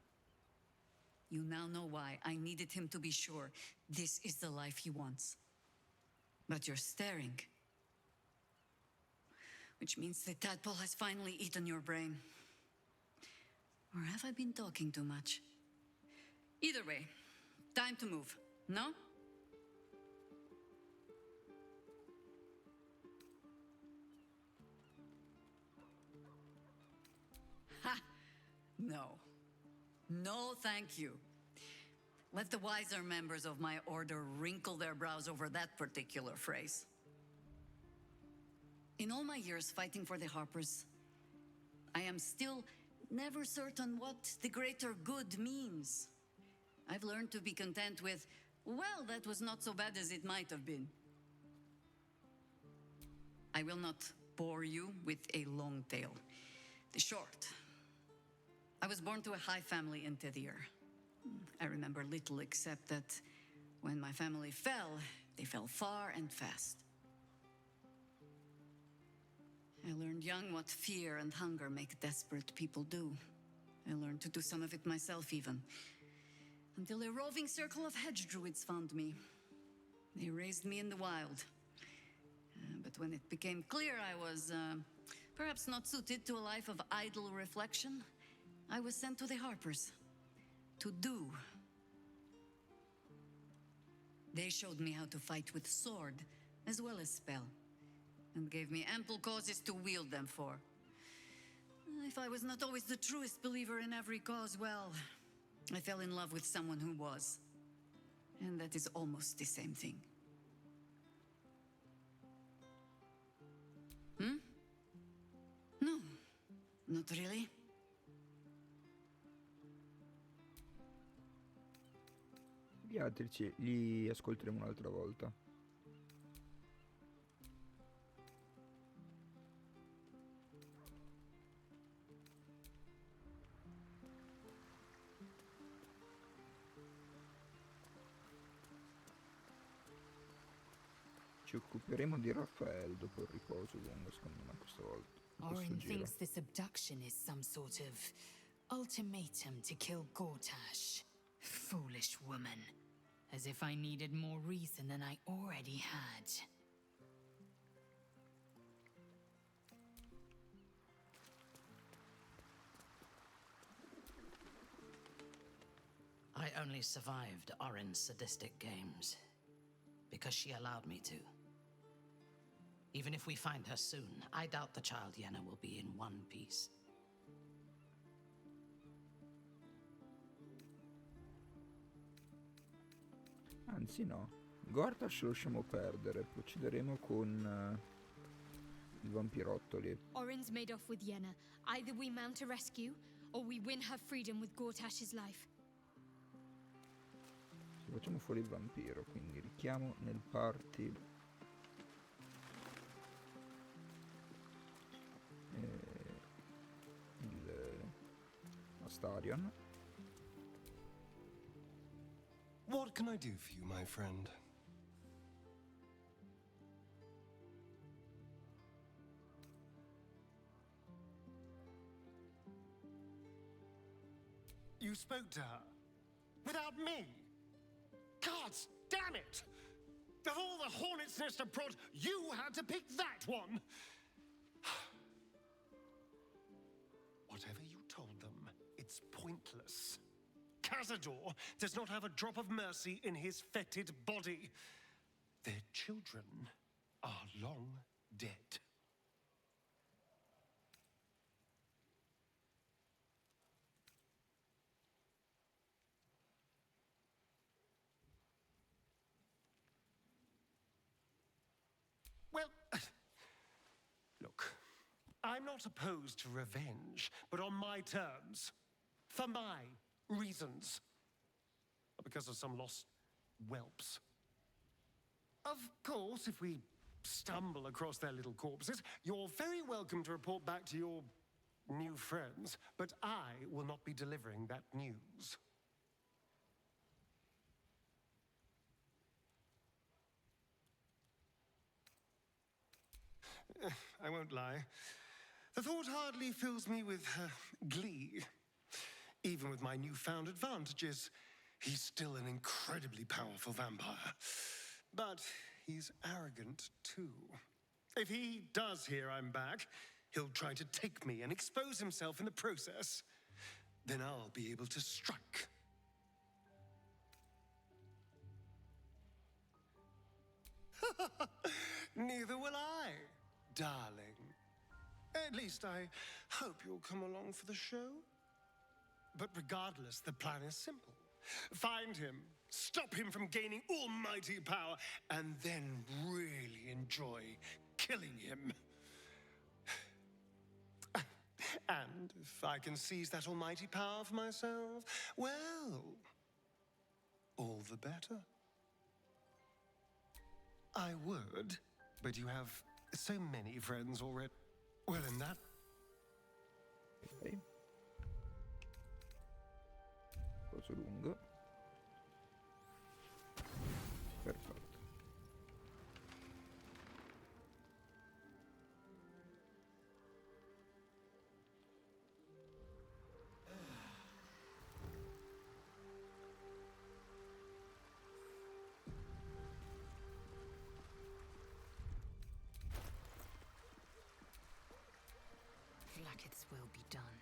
you now know why I needed him to be sure this is the life he wants. But you're staring. Which means the tadpole has finally eaten your brain. Or have I been talking too much? Either way, time to move, no? Ha! No. No, thank you. Let the wiser members of my order wrinkle their brows over that particular phrase. In all my years fighting for the Harpers, I am still never certain what the greater good means. I've learned to be content with, well, that was not so bad as it might have been. I will not bore you with a long tale. The short. I was born to a high family in Tedir. I remember little except that when my family fell, they fell far and fast. I learned young what fear and hunger make desperate people do. I learned to do some of it myself even. Until a roving circle of hedge druids found me. They raised me in the wild. But when it became clear I was, perhaps not suited to a life of idle reflection, I was sent to the Harpers. To do. They showed me how to fight with sword, as well as spell, and gave me ample causes to wield them for. If I was not always the truest believer in every cause, well, I fell in love with someone who was. And that is almost the same thing. No, not really. Gli altri li ascolteremo un'altra volta. Ci occuperemo di Raffaele dopo il riposo lungo, secondo me, questa volta. Orin thinks this abduction is some sort of ultimatum to kill Gortash. Foolish woman. As if I needed more reason than I already had. I only survived Orin's sadistic games because she allowed me to. Even if we find her soon, I doubt the child Yenna will be in one piece. Anzi no, Gortash lo lasciamo perdere, procederemo con il vampirottoli. Orin's made off with Yenna. Either we mount a rescue, or we win her freedom with Gortash's life. Se facciamo fuori il vampiro, quindi richiamo nel party il Astarion. What can I do for you, my friend? You spoke to her? Without me? Gods damn it! Of all the hornet's nest of prod, you had to pick that one! Whatever you told them, it's pointless. Cazador does not have a drop of mercy in his fetid body. Their children are long dead. Well, look, I'm not opposed to revenge, but on my terms, for my reasons, not because of some lost whelps. Of course, if we stumble across their little corpses, you're very welcome to report back to your new friends, but I will not be delivering that news. I won't lie. The thought hardly fills me with glee. Even with my newfound advantages, he's still an incredibly powerful vampire. But he's arrogant, too. If he does hear I'm back, he'll try to take me and expose himself in the process. Then I'll be able to strike. Neither will I, darling. At least I hope you'll come along for the show. But regardless, the plan is simple. Find him, stop him from gaining almighty power, and then really enjoy killing him. And if I can seize that almighty power for myself, well, all the better. I would, but you have so many friends already. Well, in that... Ok. Poso lungo. Perfetto. done.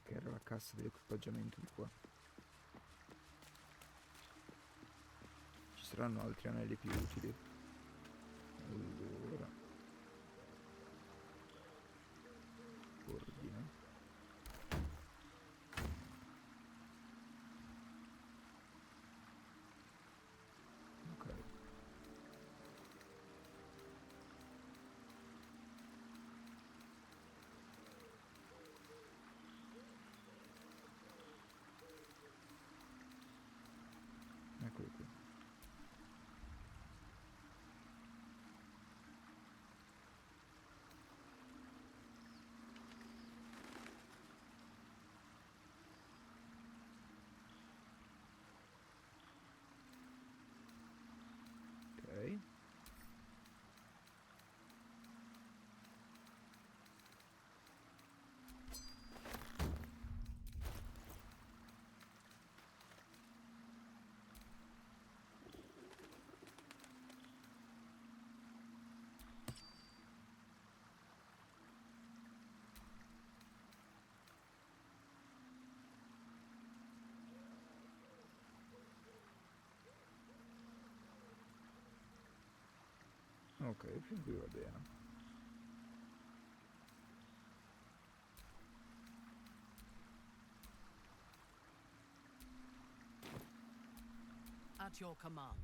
Che era la cassa dell'equipaggiamento di qua. Ci saranno altri anelli più utili. Allora, ordine. Ok. Eccolo qui. Ok. Ok, fin qui va bene. At your command.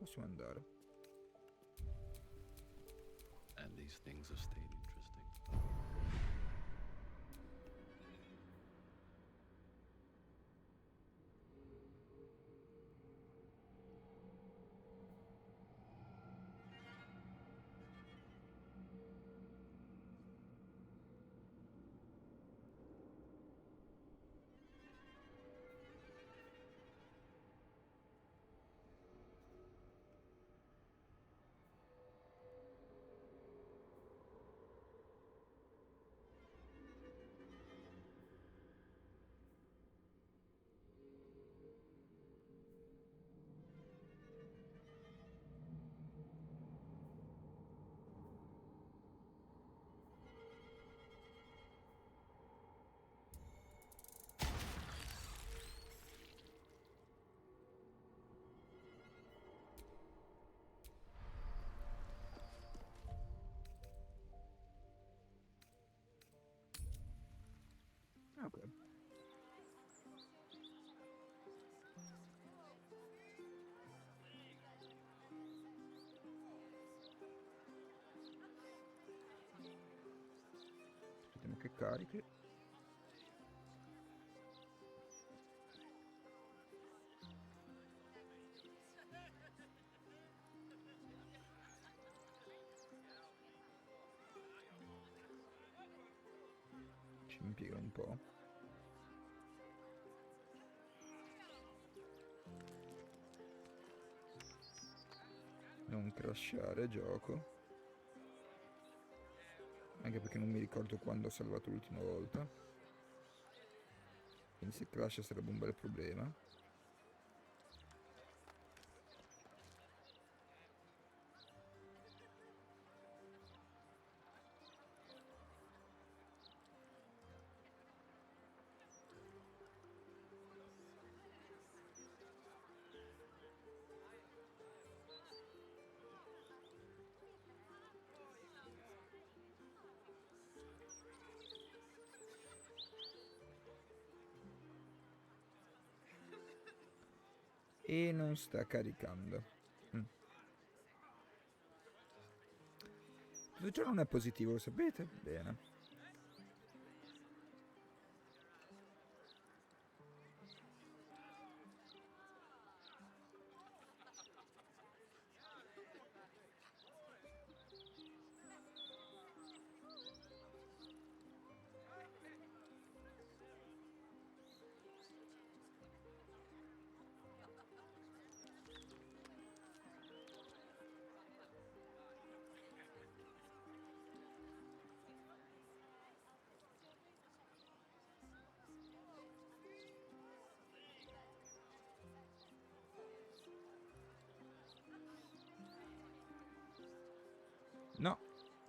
possiamo andare. And these things have stayed interesting. Ok. Aspettiamo che carichi. Ci impiega un po'. Non crashare gioco. Anche perché non mi ricordo quando ho salvato l'ultima volta. Quindi se crash sarebbe un bel problema. E non sta caricando. Questo giorno non è positivo, lo sapete? Bene. No,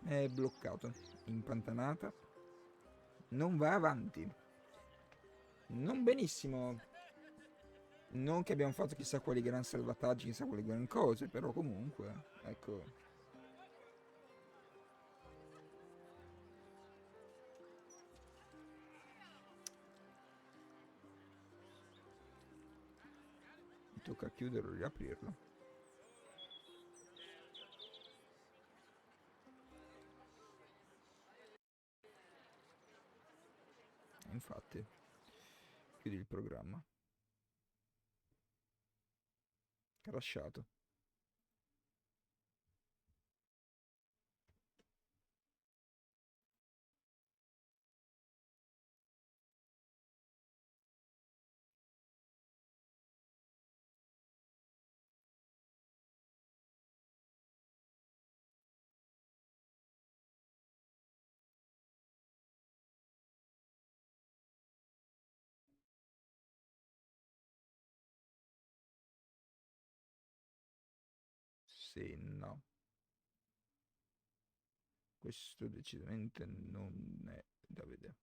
è bloccato, impantanata, non va avanti. Non benissimo. Non che abbiamo fatto chissà quali gran salvataggi, chissà quali gran cose, però comunque, ecco. Mi tocca chiuderlo e riaprirlo. Infatti, chiudi il programma. Crashato. Sì, no. Questo decisamente non è da vedere.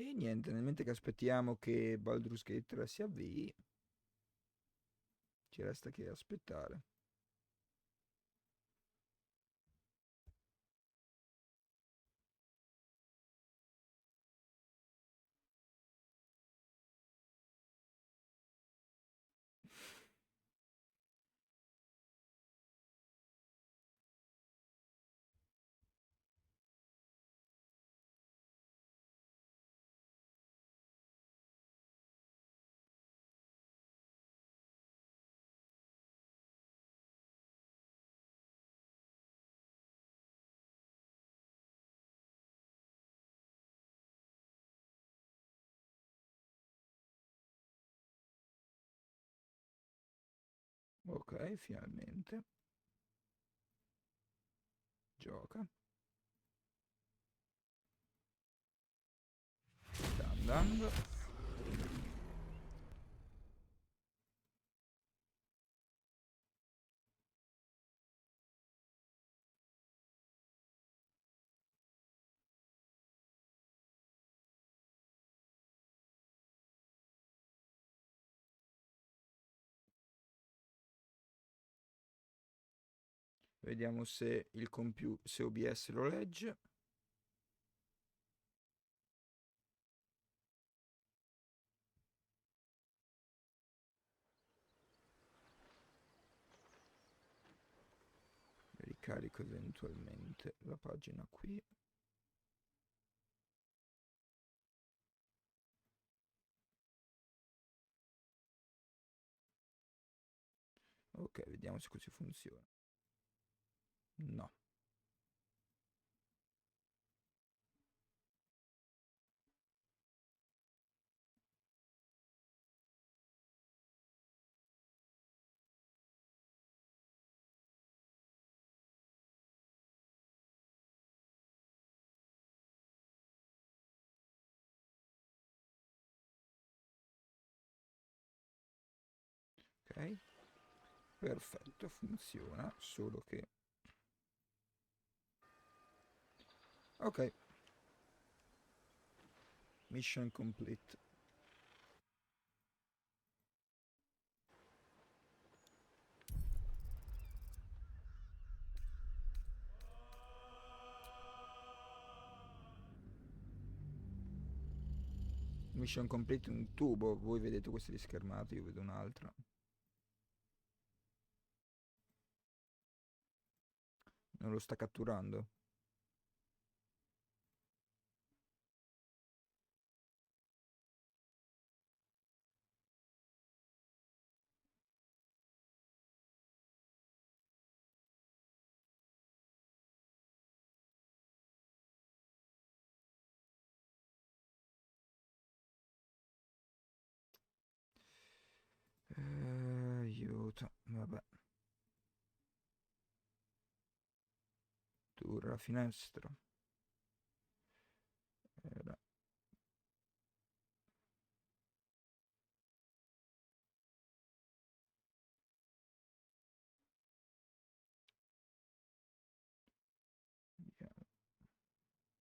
E niente, nel mentre che aspettiamo che Baldur's Gate 3 si avvii, ci resta che aspettare. Ok, finalmente. Gioca. Sta andando. Vediamo se il se OBS lo legge. Ricarico eventualmente la pagina qui. Ok, vediamo se così funziona. No. Ok. Perfetto, funziona, solo che... Ok. Mission complete. Mission complete un tubo, voi vedete questa di schermata, io vedo un'altra. Non lo sta catturando? Aiuto, vabbè. Dura la finestra. Era...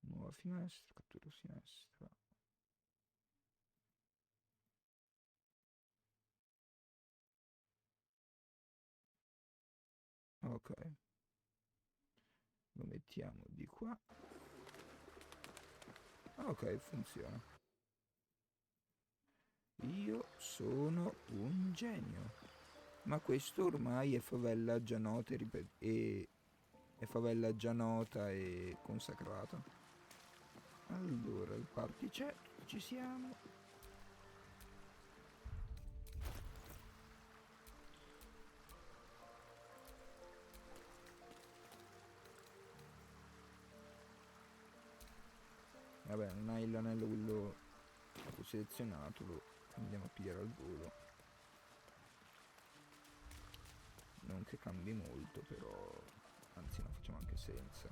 Nuova finestra, cattura sinistra. Ok. Lo mettiamo di qua. Ok, funziona. Io sono un genio. Ma questo ormai è favela già nota e è favela già nota e consacrata. Allora, il party c'è, ci siamo. Vabbè, non hai l'anello quello selezionato, lo andiamo a pigliare al volo. Non che cambi molto, però anzi, lo facciamo anche senza.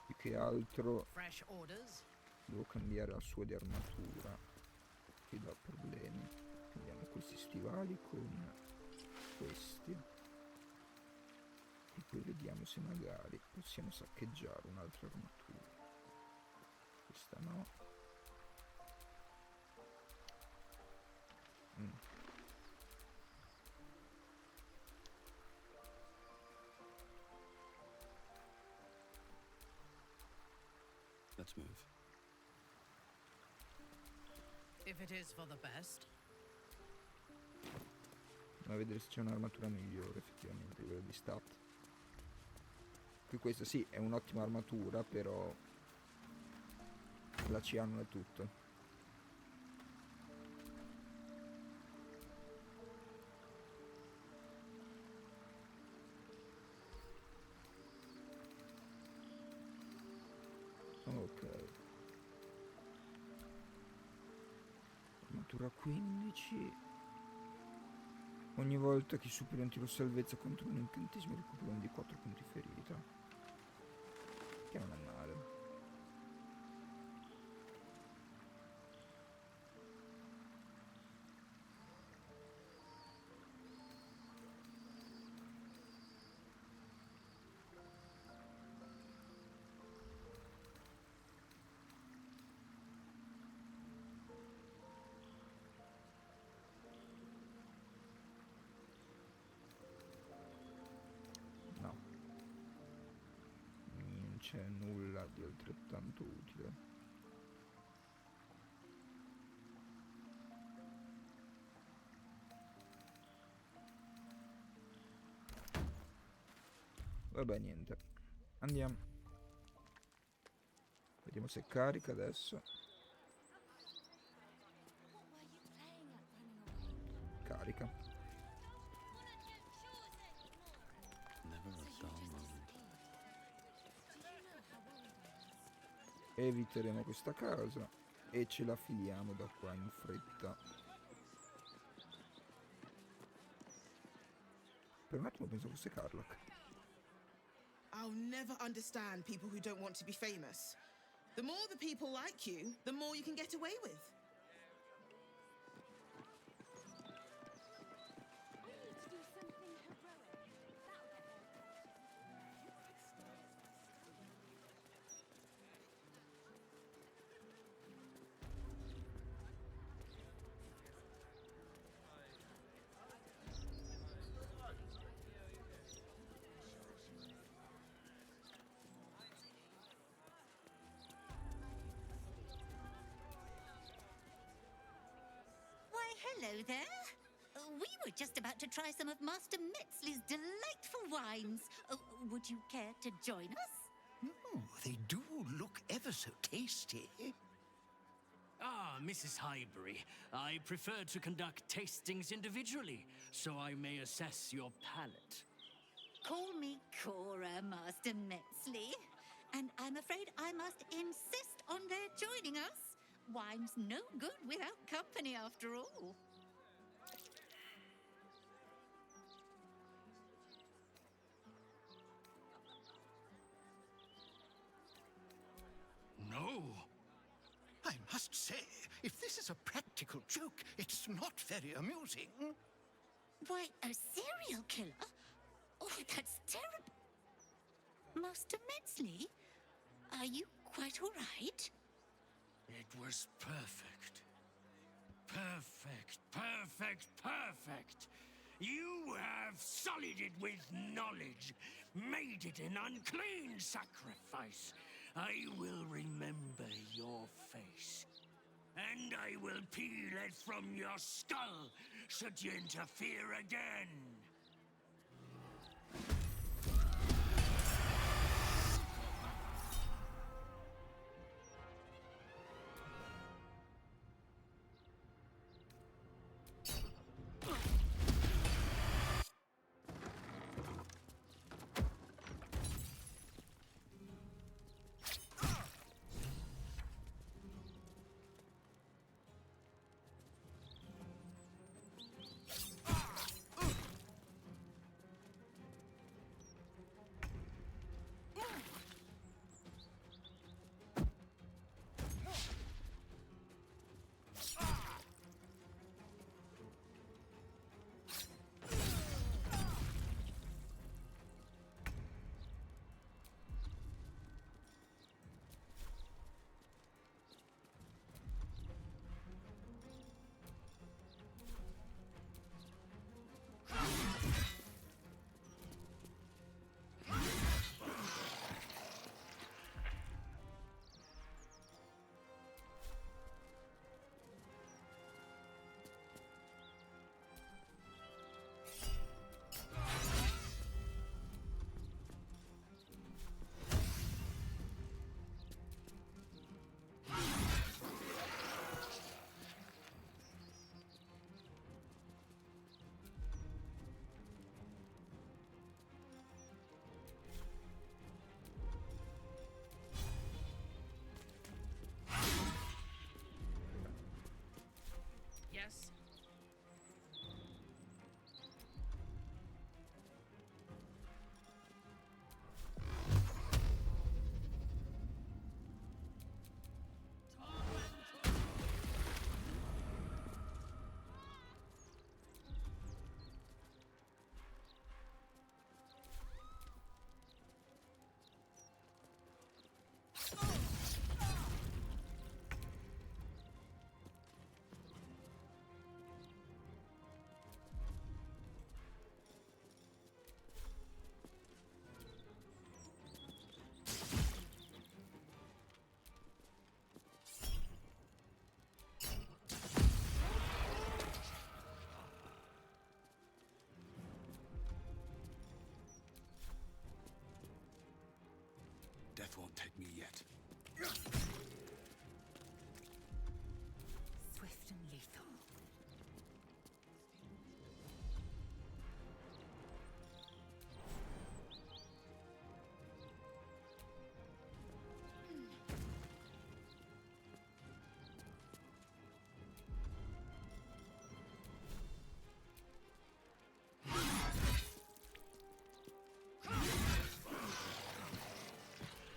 Più che altro devo cambiare la sua di armatura, che dà problemi. Cambiamo questi stivali con questi. E poi vediamo se magari possiamo saccheggiare un'altra armatura. Questa no. Let's move. If it is for the best. Andiamo a vedere se c'è un'armatura migliore effettivamente, quella di stat. Qui questa sì, è un'ottima armatura, però la CA non è tutto. Ok. Armatura 15. Ogni volta che superi un tiro salvezza contro un incantesimo recupera uno di 4 punti ferita. Che non è male. Non c'è nulla di altrettanto utile. Vabbè, niente. Andiamo. Vediamo se carica adesso. Carica. Never a dull moment. Eviteremo questa casa e ce la filiamo da qua in fretta. Per un attimo penso fosse Carlock. I'll never understand people who don't want to be famous. The more the people like you, the more you can get away with. Hello there. We were just about to try some of Master Metzley's delightful wines. Would you care to join us? Oh, they do look ever so tasty. Ah, Mrs. Highbury, I prefer to conduct tastings individually, so I may assess your palate. Call me Cora, Master Metzley. And I'm afraid I must insist on their joining us. Wine's no good without company, after all. No. I must say, if this is a practical joke, it's not very amusing. Why, a serial killer? Oh, that's terrible. Master Metzley, are you quite all right? It was perfect. Perfect, perfect, perfect. You have sullied it with knowledge, made it an unclean sacrifice. I will remember your face, and I will peel it from your skull should you interfere again. guess. Death won't take me yet. Swift and lethal.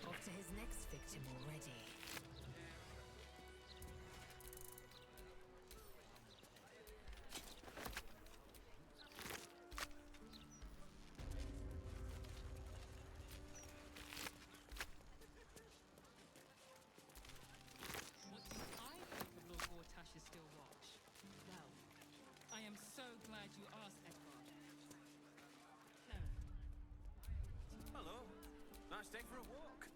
Off to his next victim already. What do I think of Lord Gortash's still watch? Well, I am so glad you asked, Edward. Hello. Nice day for a walk.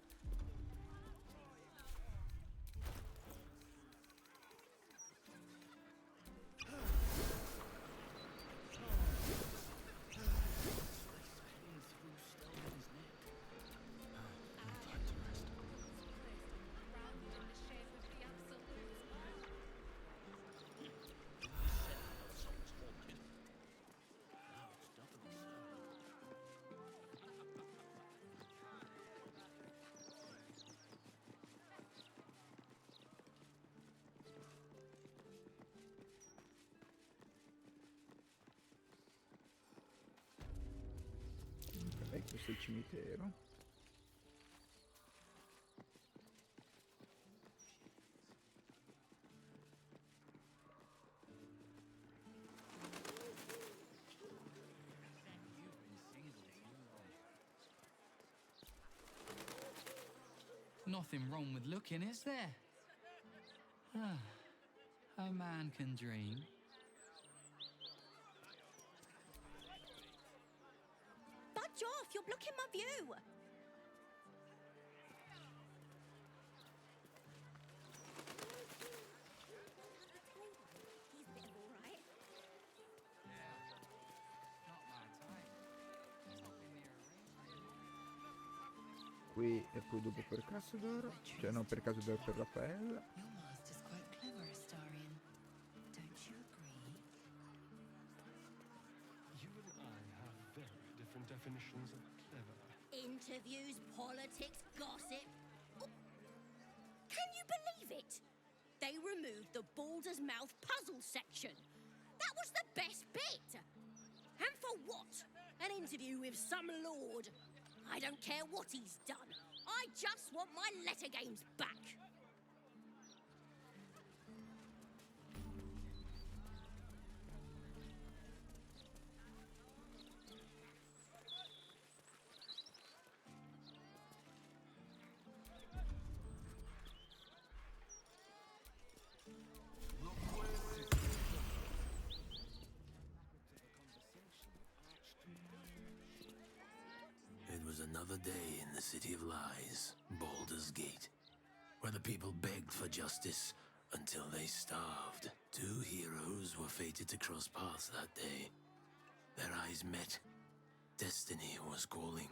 Ok, questo è il cimitero. Nothing wrong with looking, is there? Ah, a man can dream. Budge off! You're blocking my view! He's a bit of all right. Qui e poi dopo per Casador, cioè no, per Casador per Raffaella. Your master's quite clever, Astarion. Don't you agree? You and I have very different definitions of clever. Interviews, politics, gossip. Oh, can you believe it? They removed the Baldur's Mouth puzzle section. That was the best bit. And for what? An interview with some lord. I don't care what he's done. I just want my letter games back. It was another day in the City of Lies, Baldur's Gate, where the people begged for justice until they starved. Two heroes were fated to cross paths that day. Their eyes met. Destiny was calling.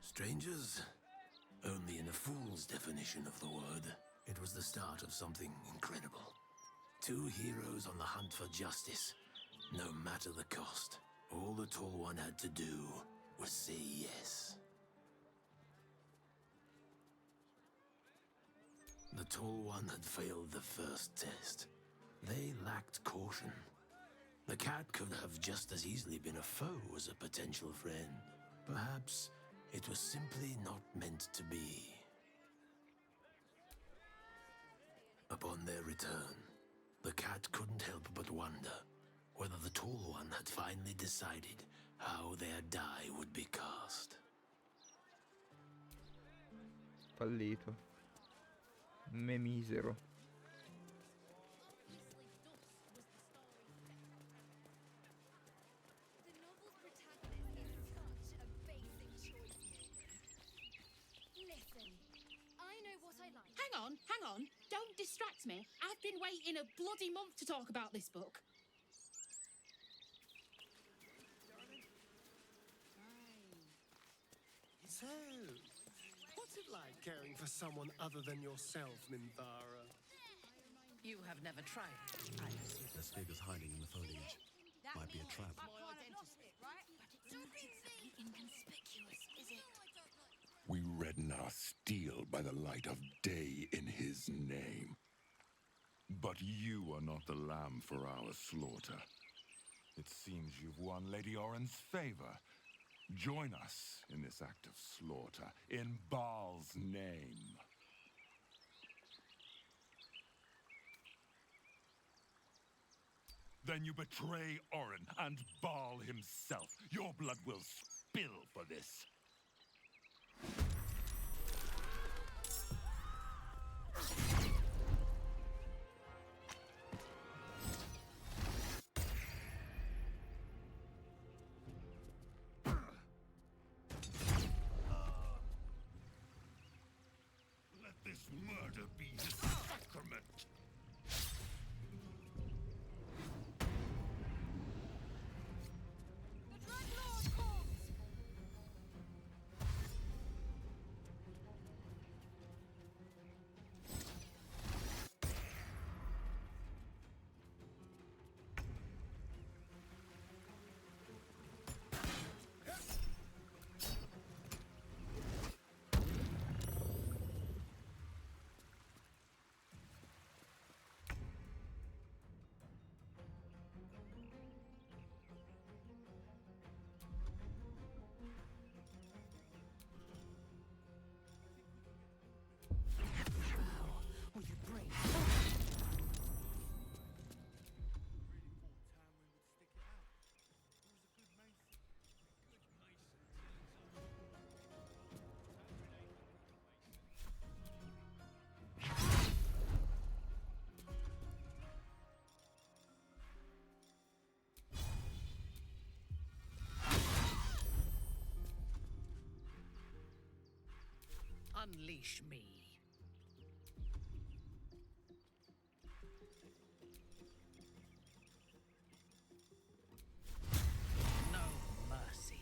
Strangers? Only in a fool's definition of the word. It was the start of something incredible. Two heroes on the hunt for justice, no matter the cost. All the Tall One had to do was say yes. Tall One had failed the first test. They lacked caution. The cat could have just as easily been a foe as a potential friend. Perhaps it was simply not meant to be. Upon their return, the cat couldn't help but wonder whether the Tall One had finally decided how their die would be cast. Fallito. Me misero. Hang on. Don't distract me. I've been waiting a bloody month to talk about this book. So, what's it like caring for someone other than yourself, Minthara? You have never tried. There's figures hiding in the foliage. Might be a trap. Inconspicuous, is it? We redden our steel by the light of day in his name. But you are not the lamb for our slaughter. It seems you've won Lady Oren's favor. Join us in this act of slaughter, in Baal's name. Then you betray Oren and Baal himself. Your blood will spill for this. Let this murder be his sacrament. Unleash me. No mercy.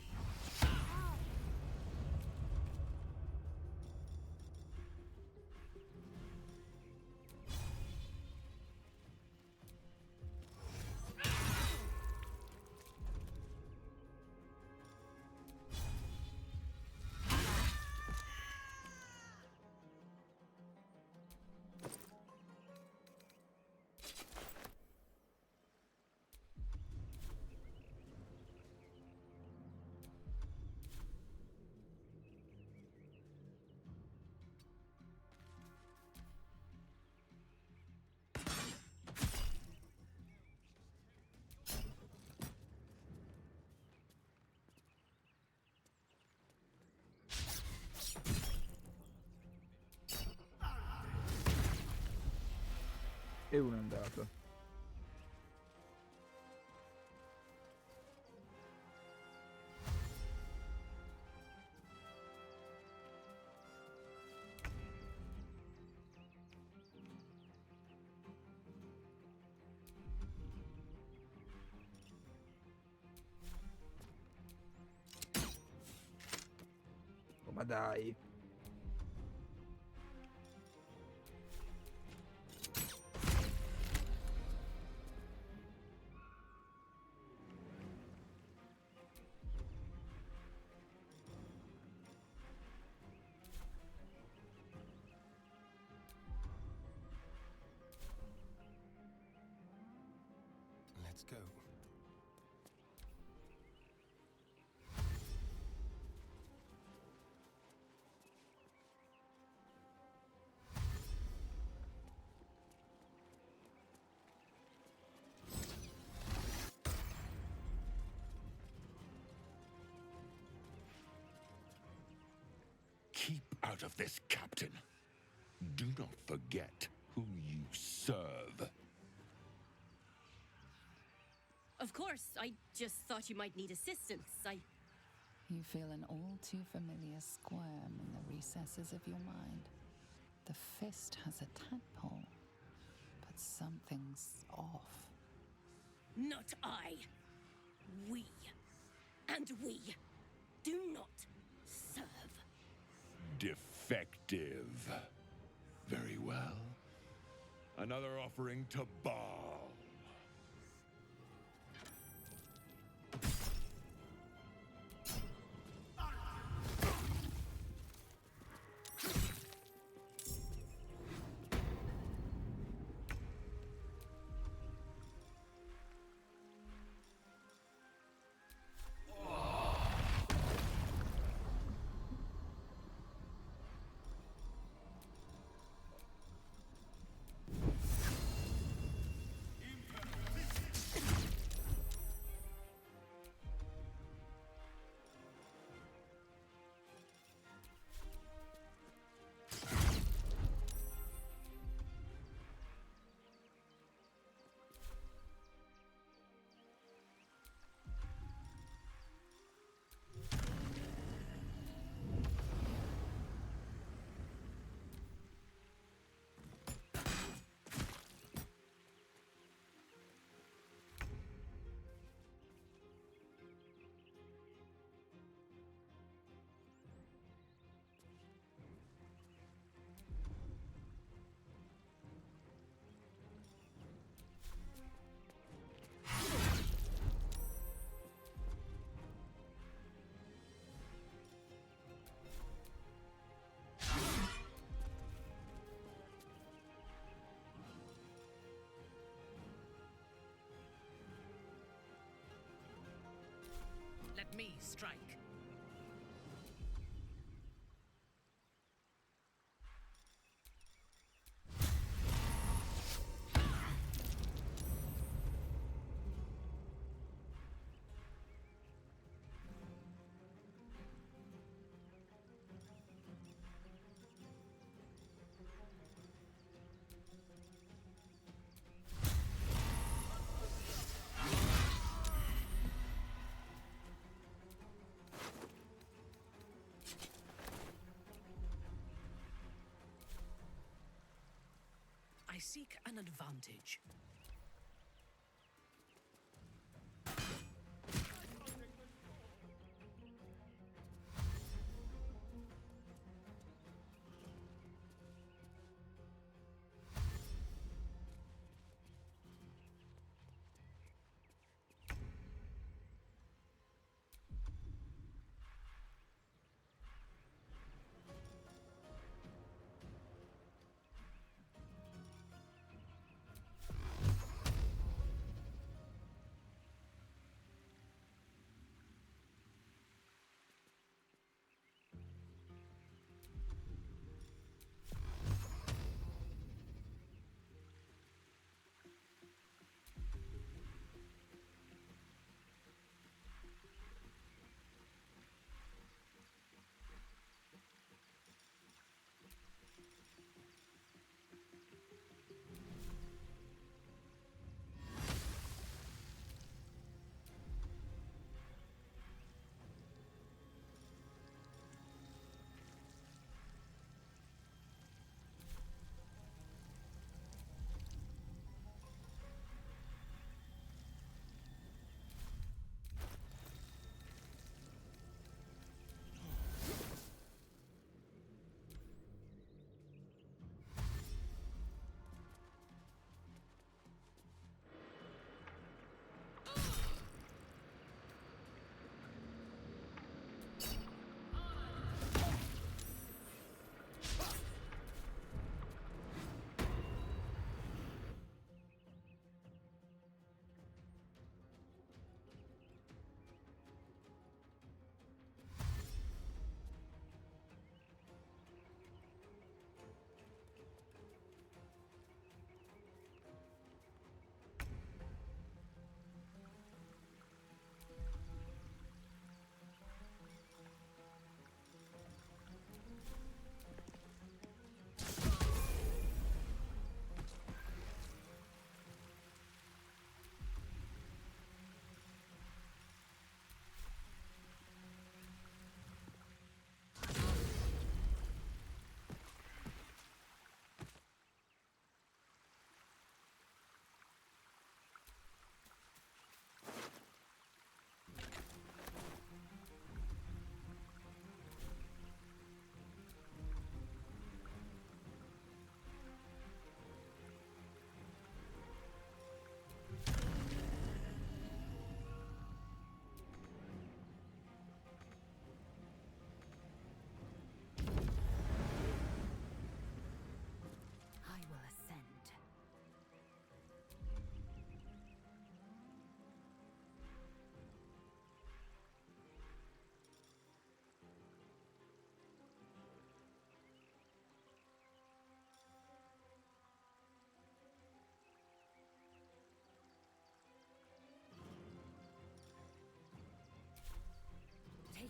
E uno è andato. Oh, ma dai. Let's go. Keep out of this, Captain. Do not forget who you serve. Of course, I just thought you might need assistance. You feel an all too familiar squirm in the recesses of your mind. The fist has a tadpole, but something's off. Not I. We. And we do not serve. Defective. Very well. Another offering to Baal. Let me strike. I seek an advantage.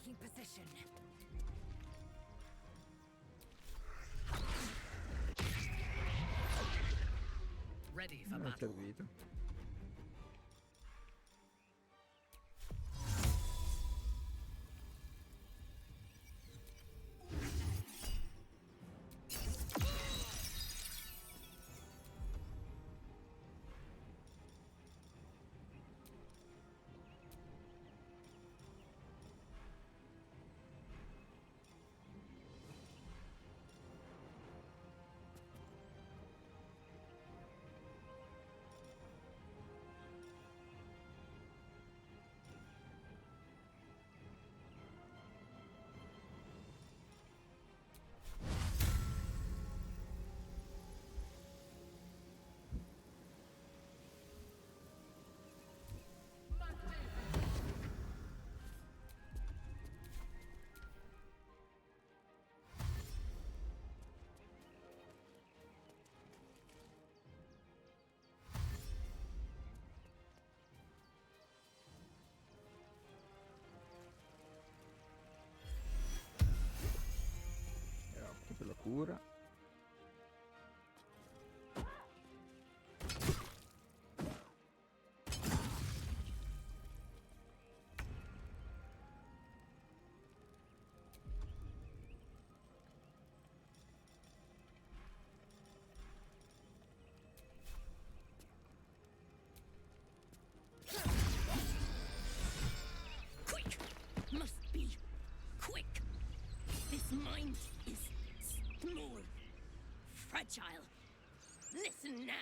Taking position. Ready for Non è battle. servito. Occhio per la cura. Quick! Must be quick. This mind is small, fragile. Listen now.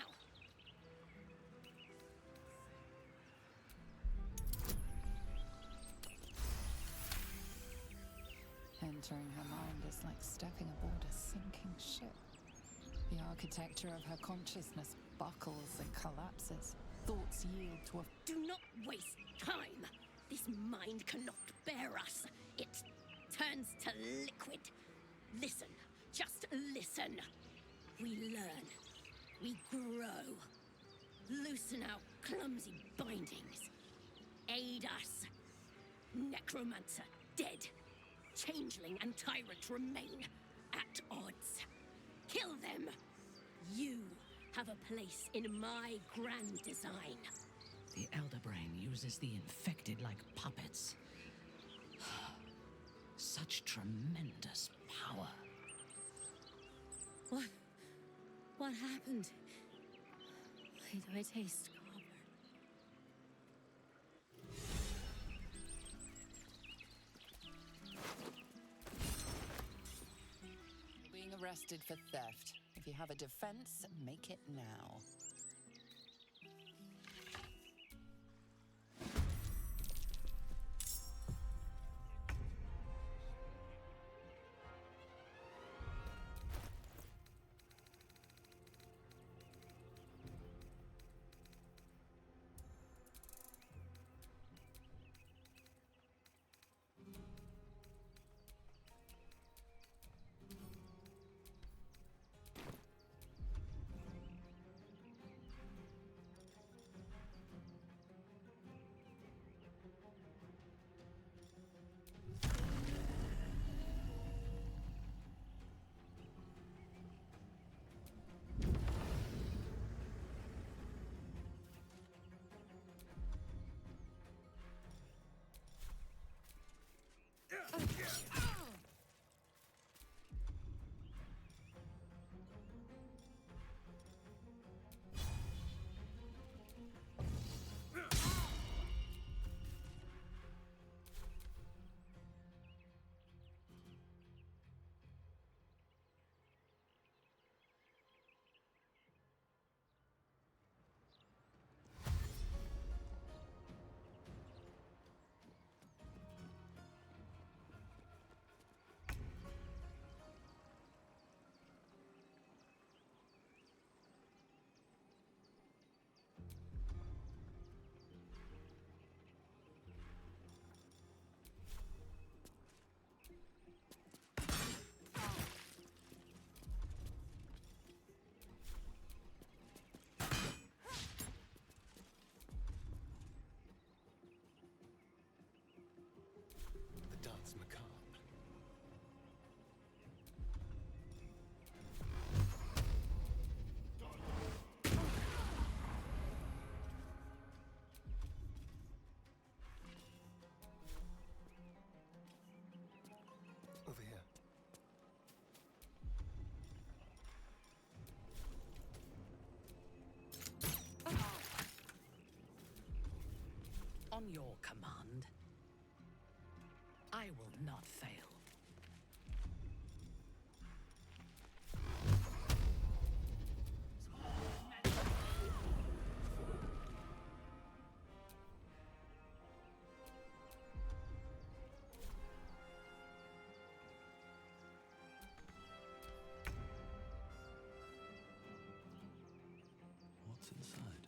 Entering her mind is like stepping aboard a sinking ship. The architecture of her consciousness buckles and collapses. Thoughts yield to a... Do not waste time. This mind cannot bear us. It turns to liquid. Listen, just listen. We learn. We grow. Loosen our clumsy bindings. Aid us. Necromancer dead. Changeling and tyrant remain at odds. Kill them. You have a place in my grand design. The Elder Brain uses the infected like puppets. Such tremendous power. What happened? Why do I taste copper? You're being arrested for theft. If you have a defense, make it now. I will not fail. What's inside?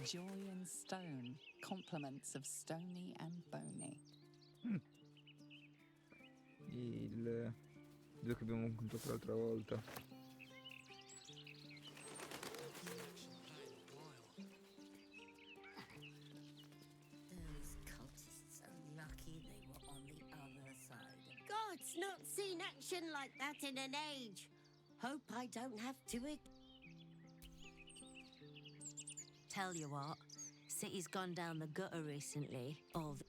Joy in stone, compliments of stony and bony. Il due che abbiamo incontrato l'altra volta. Those cultists are lucky they were on the other side. God's not seen action like that in an age. Hope I don't have to Tell you what, City's gone down the gutter recently. Vabbè,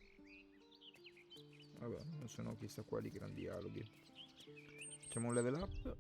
non sono chissà quali gran dialoghi. Facciamo un level up.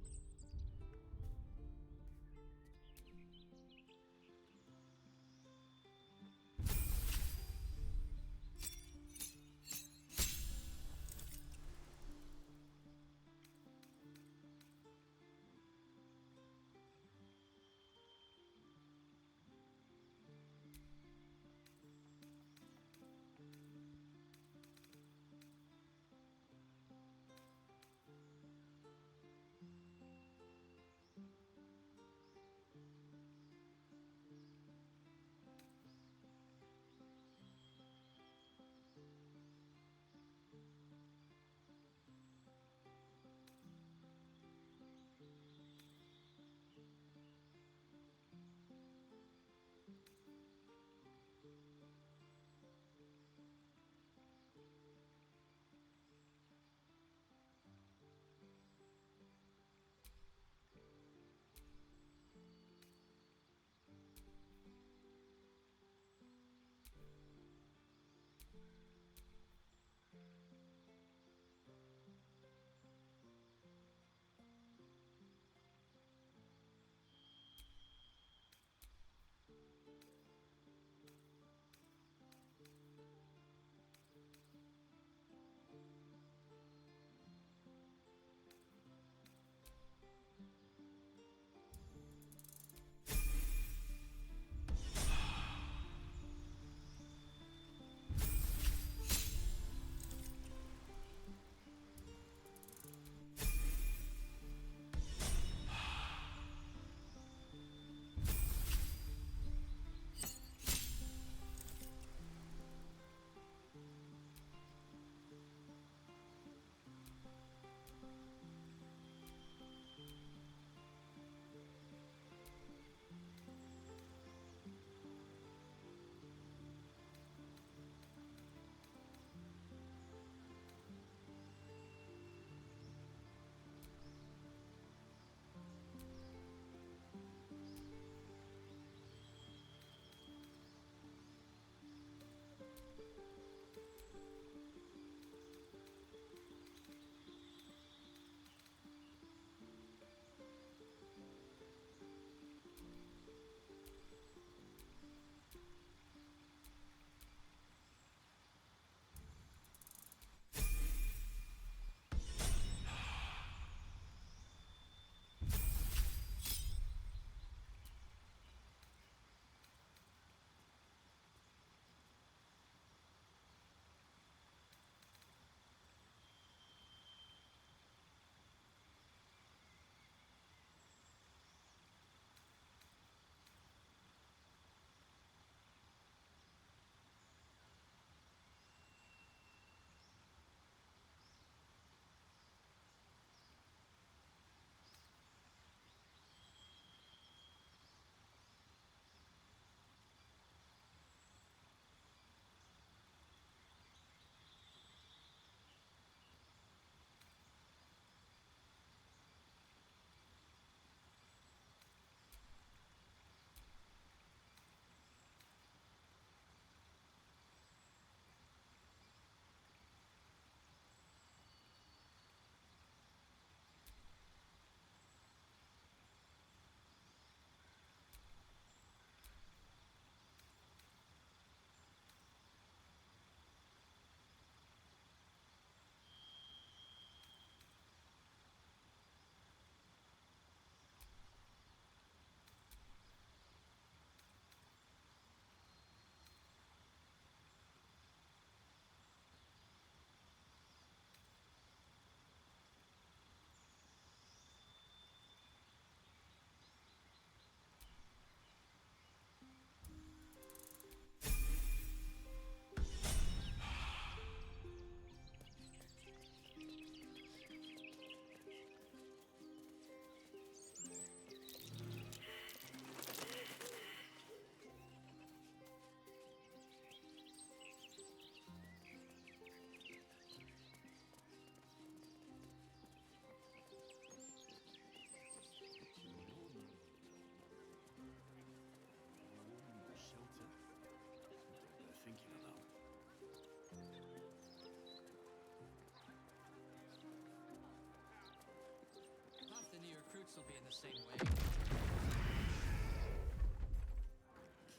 recruits will be in the same way.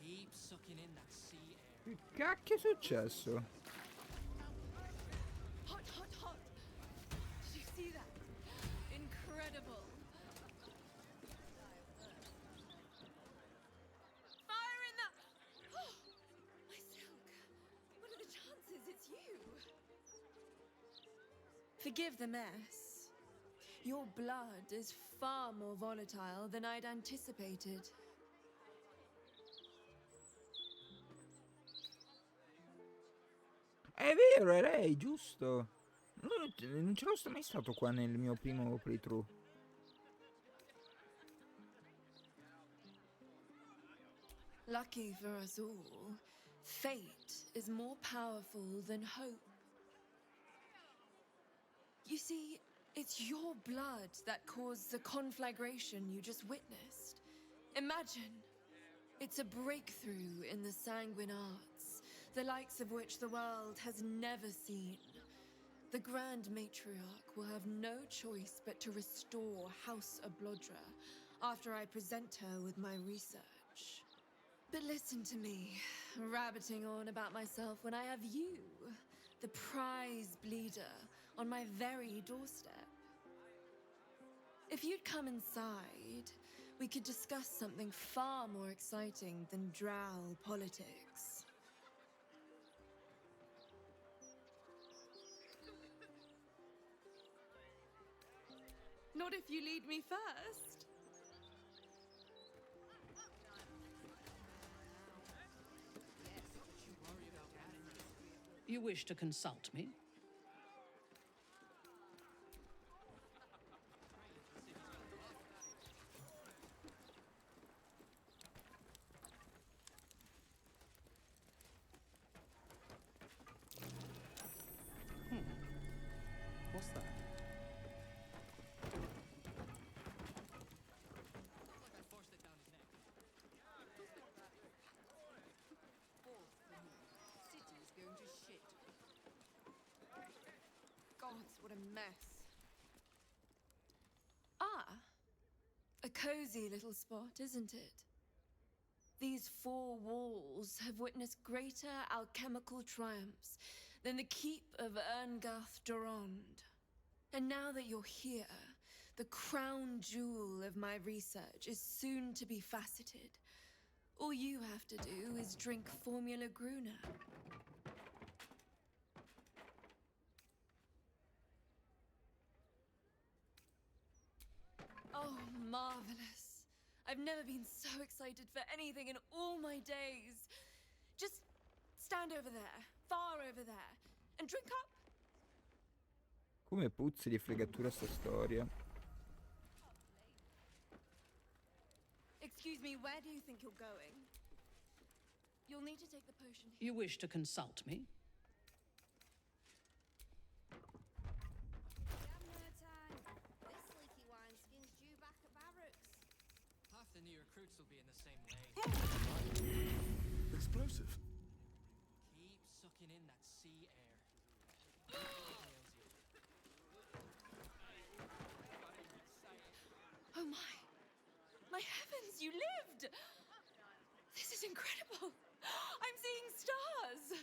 Keep sucking in that sea air. Che cacchio è successo? Hot, hot, hot! Did you see that? Incredible! Fire in the... Oh, my silk! What are the chances it's you? Forgive the mess. Your blood is far more volatile than I'd anticipated. È vero, è lei, giusto. Non ce l'ho mai stato qua nel mio primo playthrough. Lucky for us all, fate is more powerful than hope. You see, it's your blood that caused the conflagration you just witnessed. Imagine, it's a breakthrough in the sanguine arts, the likes of which the world has never seen. The Grand Matriarch will have no choice but to restore House Ablodra after I present her with my research. But listen to me, rabbiting on about myself when I have you, the prize bleeder, on my very doorstep. If you'd come inside, we could discuss something far more exciting than drow politics. Not if you lead me first. You wish to consult me? What's that? City's going to shit. Gods, what a mess. Ah, a cozy little spot, isn't it? These four walls have witnessed greater alchemical triumphs than the keep of Erngarth Durand. And now that you're here, the crown jewel of my research is soon to be faceted. All you have to do is drink Formula Gruner. Oh, marvelous. I've never been so excited for anything in all my days. Just stand over there, far over there, and drink up. Come puzzi di fregatura sta storia. Excuse me, where do you think you're going? You'll need to take the potion here. You wish to consult me? This leaky wineskin's due back at barracks. Half the new recruits will be in the same way. Explosive. Keep sucking in that sea air. Oh my! My heavens, you lived! This is incredible! I'm seeing stars!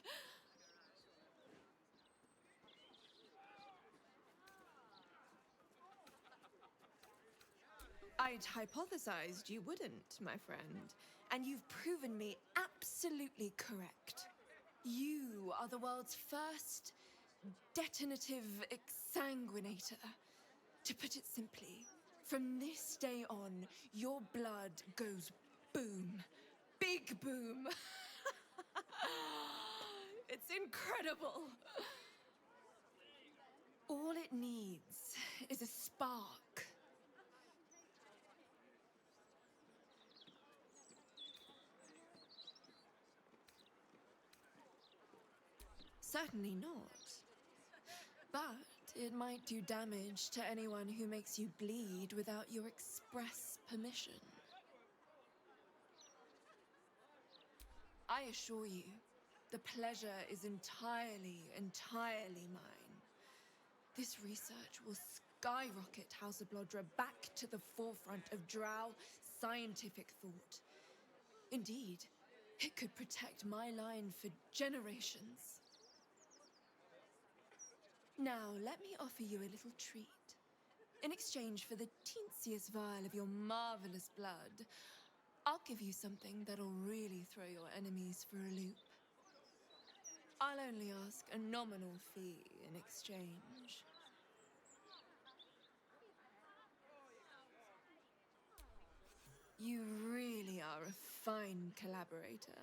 I'd hypothesized you wouldn't, my friend, and you've proven me absolutely correct. You are the world's first detonative exsanguinator. To put it simply, from this day on, your blood goes boom. Big boom. It's incredible. All it needs is a spark. Certainly not. But it might do damage to anyone who makes you bleed without your express permission. I assure you, the pleasure is entirely mine. This research will skyrocket House of Blodra back to the forefront of drow scientific thought. Indeed, it could protect my line for generations. Now, let me offer you a little treat. In exchange for the teensiest vial of your marvelous blood, I'll give you something that'll really throw your enemies for a loop. I'll only ask a nominal fee in exchange. You really are a fine collaborator.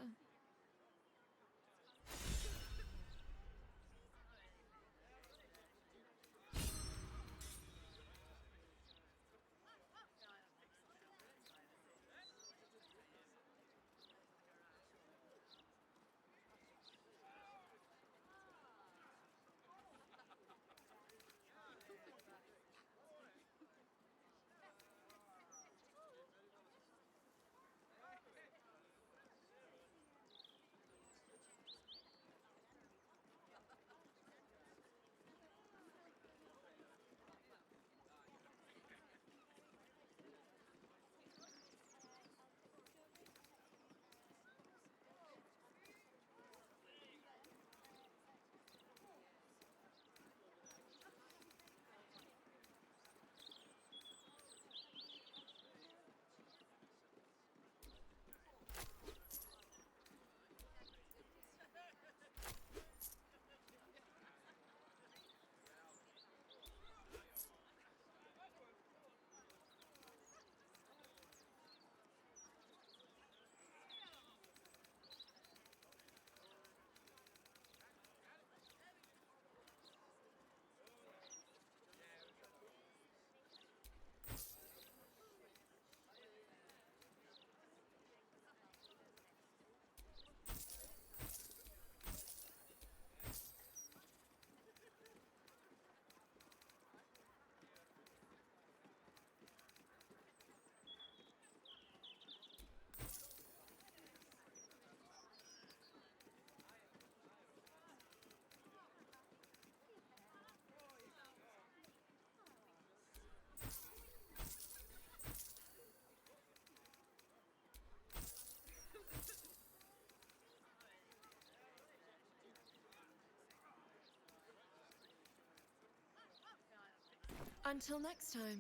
Until next time.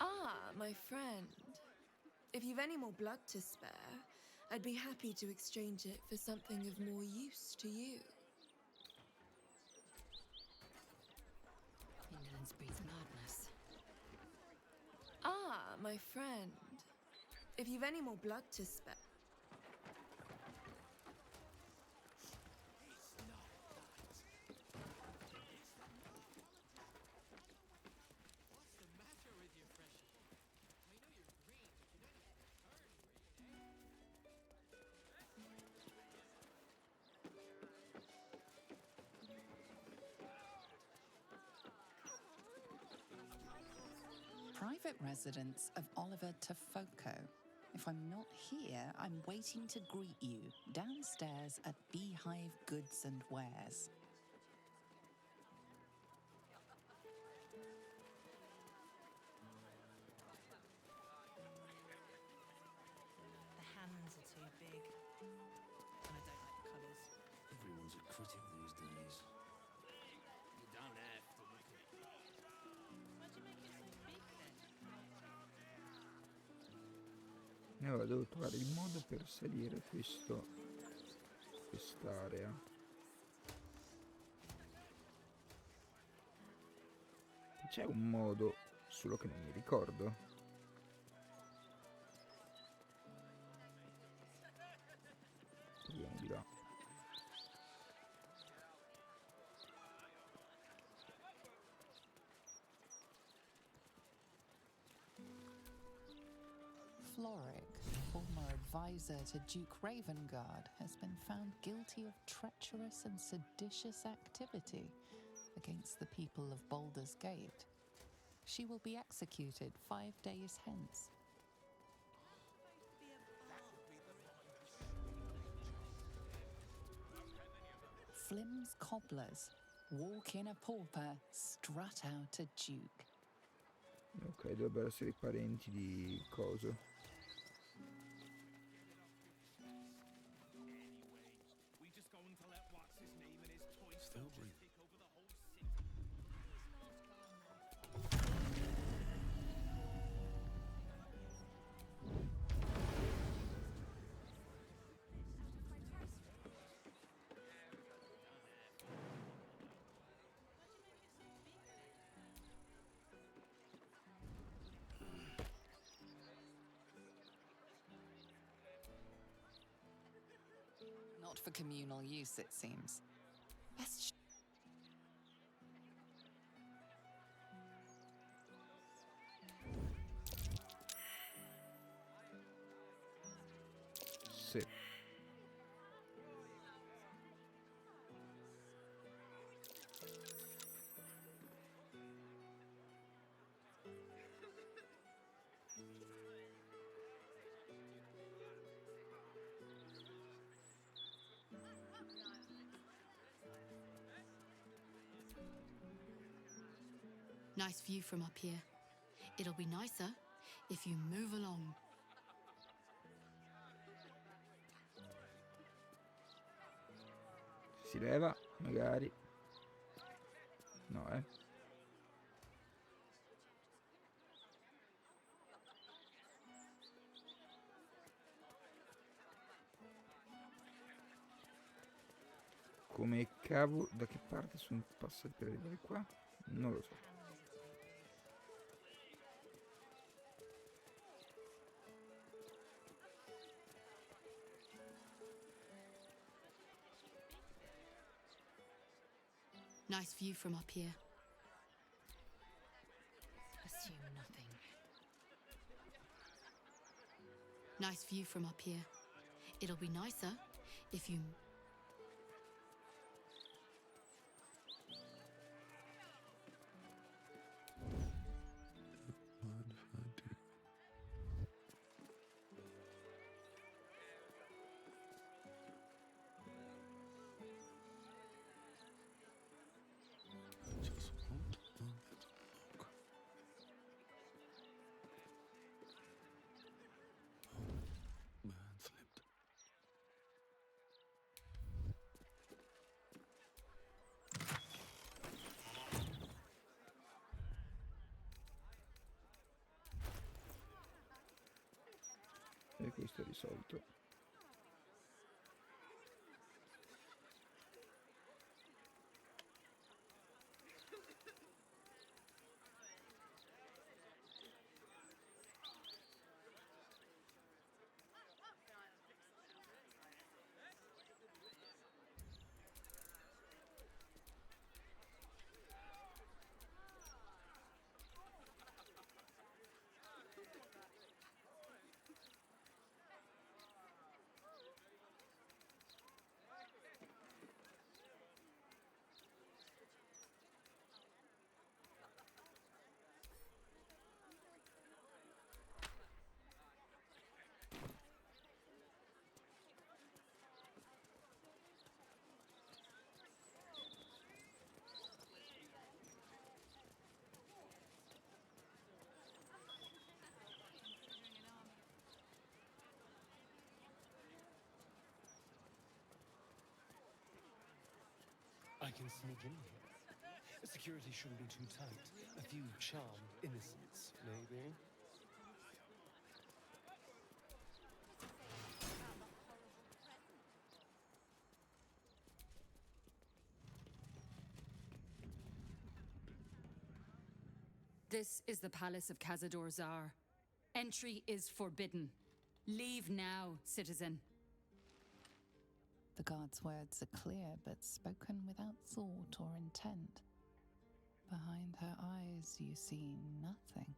Ah, my friend. If you've any more blood to spare, I'd be happy to exchange it for something of more use to you. Indolence breeds madness. Ah, my friend. If you've any more blood to spare. Private residence of Oliver Tafoco. If I'm not here, I'm waiting to greet you downstairs at Beehive Goods and Wares. The hands are too big. And I don't like the colours. Everyone's a critic these days. You don't have to look at it. Why'd you make it so big then? Ora devo trovare il modo per salire quest'area. C'è un modo, solo che non mi ricordo. Proviamo di là. Floric, former advisor to Duke Ravengard, has been found guilty of treacherous and seditious activity against the people of Baldur's Gate. She will be executed 5 days hence. Flim's cobblers. Walk in a pauper, strut out a duke. Ok, dovrebbero essere i parenti di coso. Still breathing. Not for communal use, it seems. Best Sì. Nice view from up here. It'll be nicer if you move along. Si leva, magari. No, Come cavolo, da che parte sono passati per arrivare qua? Non lo so. Nice view from up here. Assume nothing. Nice view from up here. It'll be nicer if you... What if I do? I just want a little look. Oh, man slipped. E questo è risolto. I can sneak in here. Security shouldn't be too tight. A few charmed innocents, maybe. This is the palace of Cazador Zar. Entry is forbidden. Leave now, citizen. The guard's words are clear, but spoken without thought or intent. Behind her eyes, you see nothing.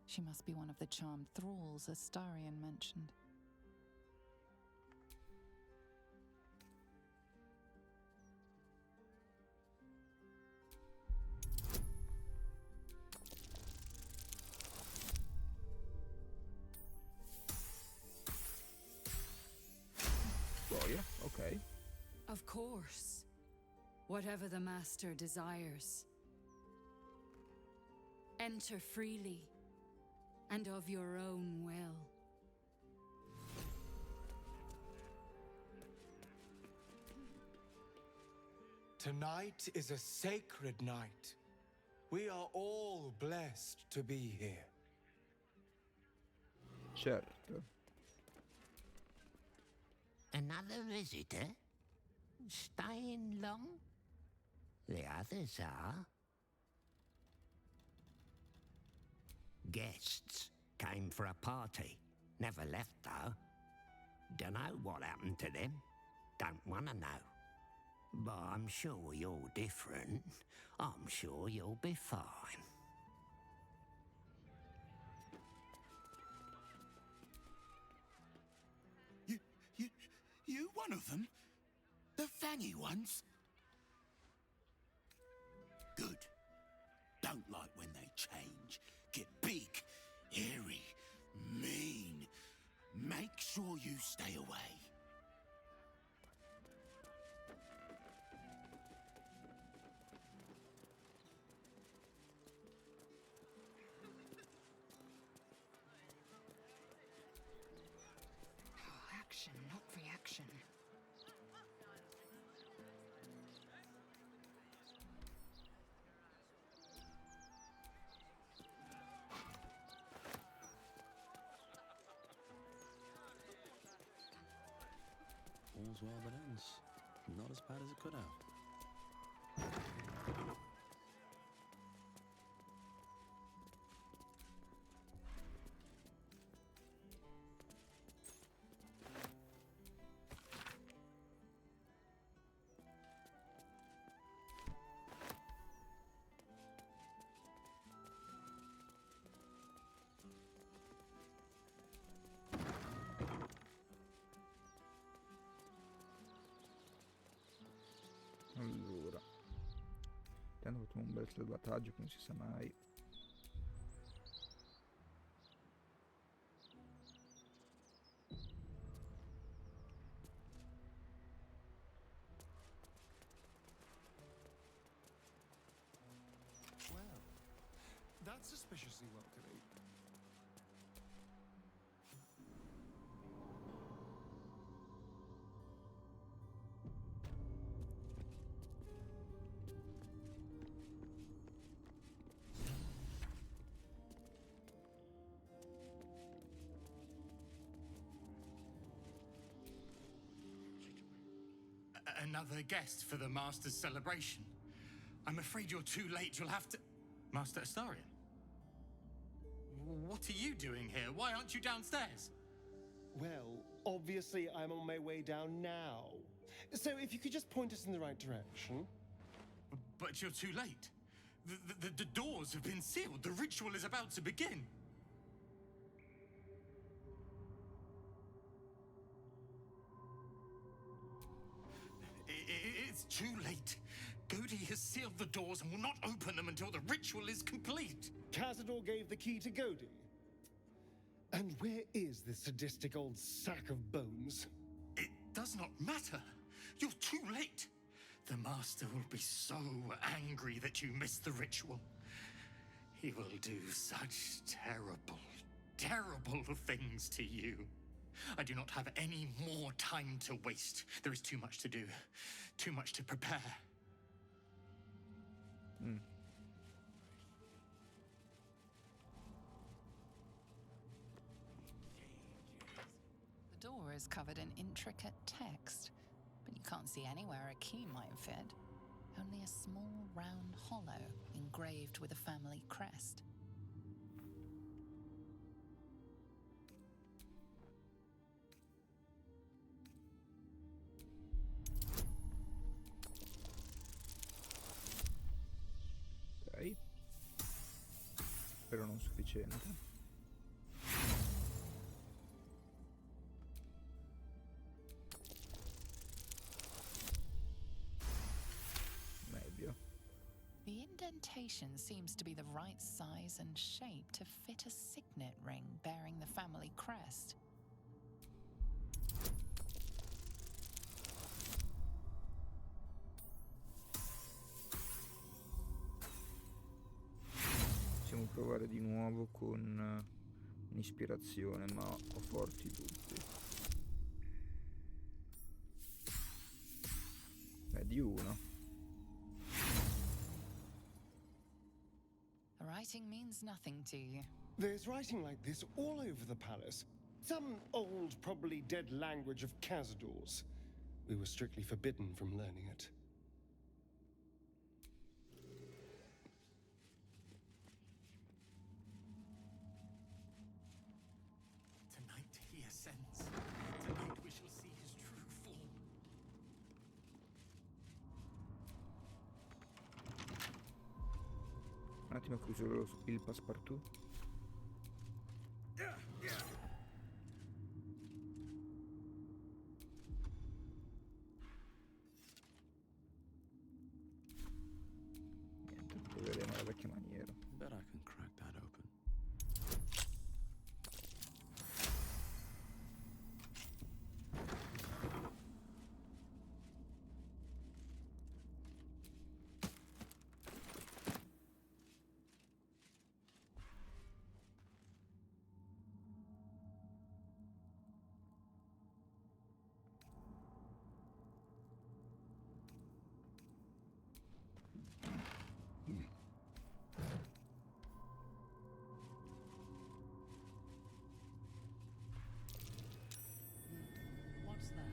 She must be one of the charmed thralls Astarion mentioned. Boia, ok. Of course. Whatever the Master desires. Enter freely, and of your own will. Tonight is a sacred night. We are all blessed to be here. Certo. Another visitor? Staying long? The others are. Guests came for a party. Never left, though. Dunno what happened to them. Don't want to know. But I'm sure you're different. I'm sure you'll be fine. You one of them? The fangy ones? Good. Don't like when they change. Get big, hairy, mean. Make sure you stay away. Action, not reaction. All's well that ends. Not as bad as it could have. Allora, intanto facciamo un bel salvataggio che non si sa mai. Well, that's suspiciously welcoming. Another guest for the Master's celebration. I'm afraid you're too late. You'll have to... Master Astarion? What are you doing here? Why aren't you downstairs? Well, obviously I'm on my way down now. So if you could just point us in the right direction. But you're too late. The doors have been sealed. The ritual is about to begin. It's too late. Godi has sealed the doors and will not open them until the ritual is complete. Cazador gave the key to Godi. And where is this sadistic old sack of bones? It does not matter. You're too late. The Master will be so angry that you missed the ritual. He will do such terrible, terrible things to you. I do not have any more time to waste. There is too much to do, too much to prepare. The door is covered in intricate text, but you can't see anywhere a key might fit. Only a small round hollow engraved with a family crest. Ok. Però non sufficiente. Meglio. The indentation seems to be the right size and shape to fit a signet ring bearing the family crest. provare di nuovo con un'ispirazione, ma ho forti dubbi. Beh, di uno. Writing means nothing to you. There's writing like this all over the palace. Some old, probably dead language of Cazador's. We were strictly forbidden from learning it. Tonight he ascends. Tonight we shall see his true form. Un attimo che uso il passepartout. Niente, proveremo la vecchia maniera. Bet I can crack that open. What's that?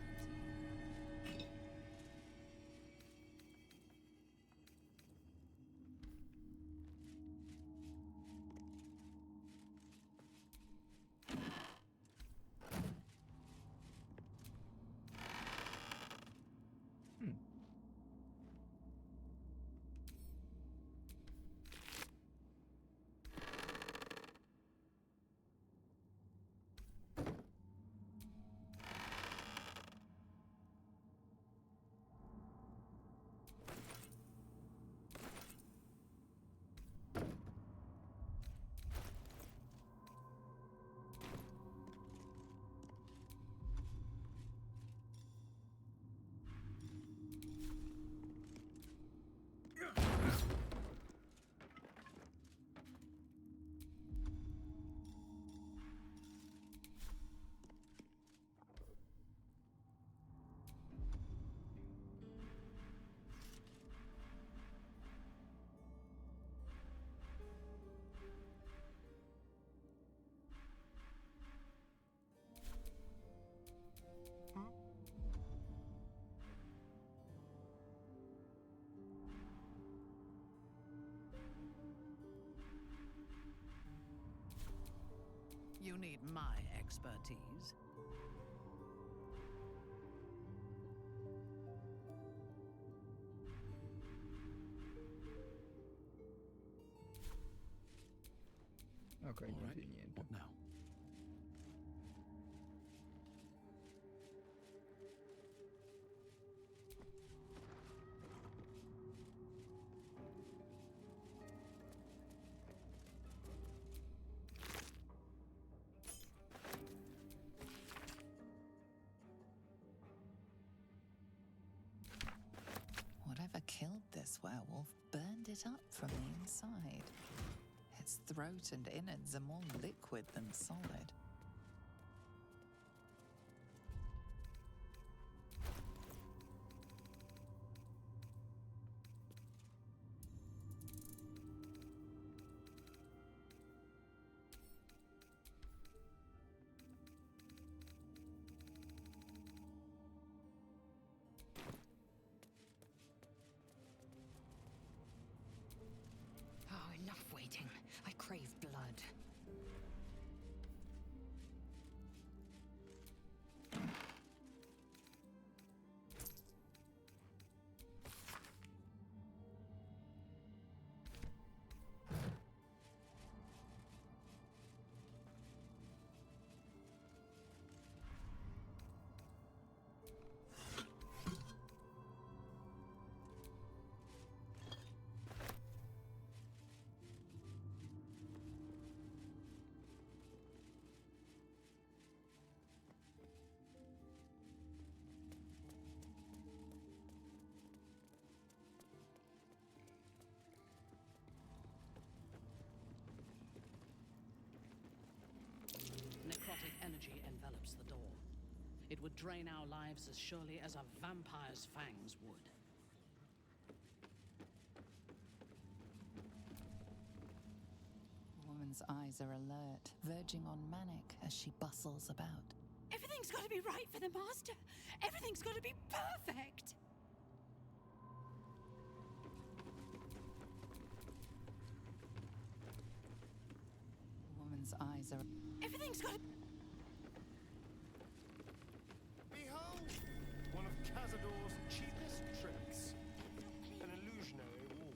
You need my expertise. Ok, niente di niente. What now? Whatever killed this werewolf burned it up from the inside. Its throat and innards are more liquid than solid. Oh, enough waiting. I crave blood. It would drain our lives as surely as a vampire's fangs would. The woman's eyes are alert, verging on manic as she bustles about. Everything's got to be right for the Master. Everything's got to be perfect. The woman's eyes are... Everything's got to... Behold, one of Cazador's cheapest tricks. An illusionary wall.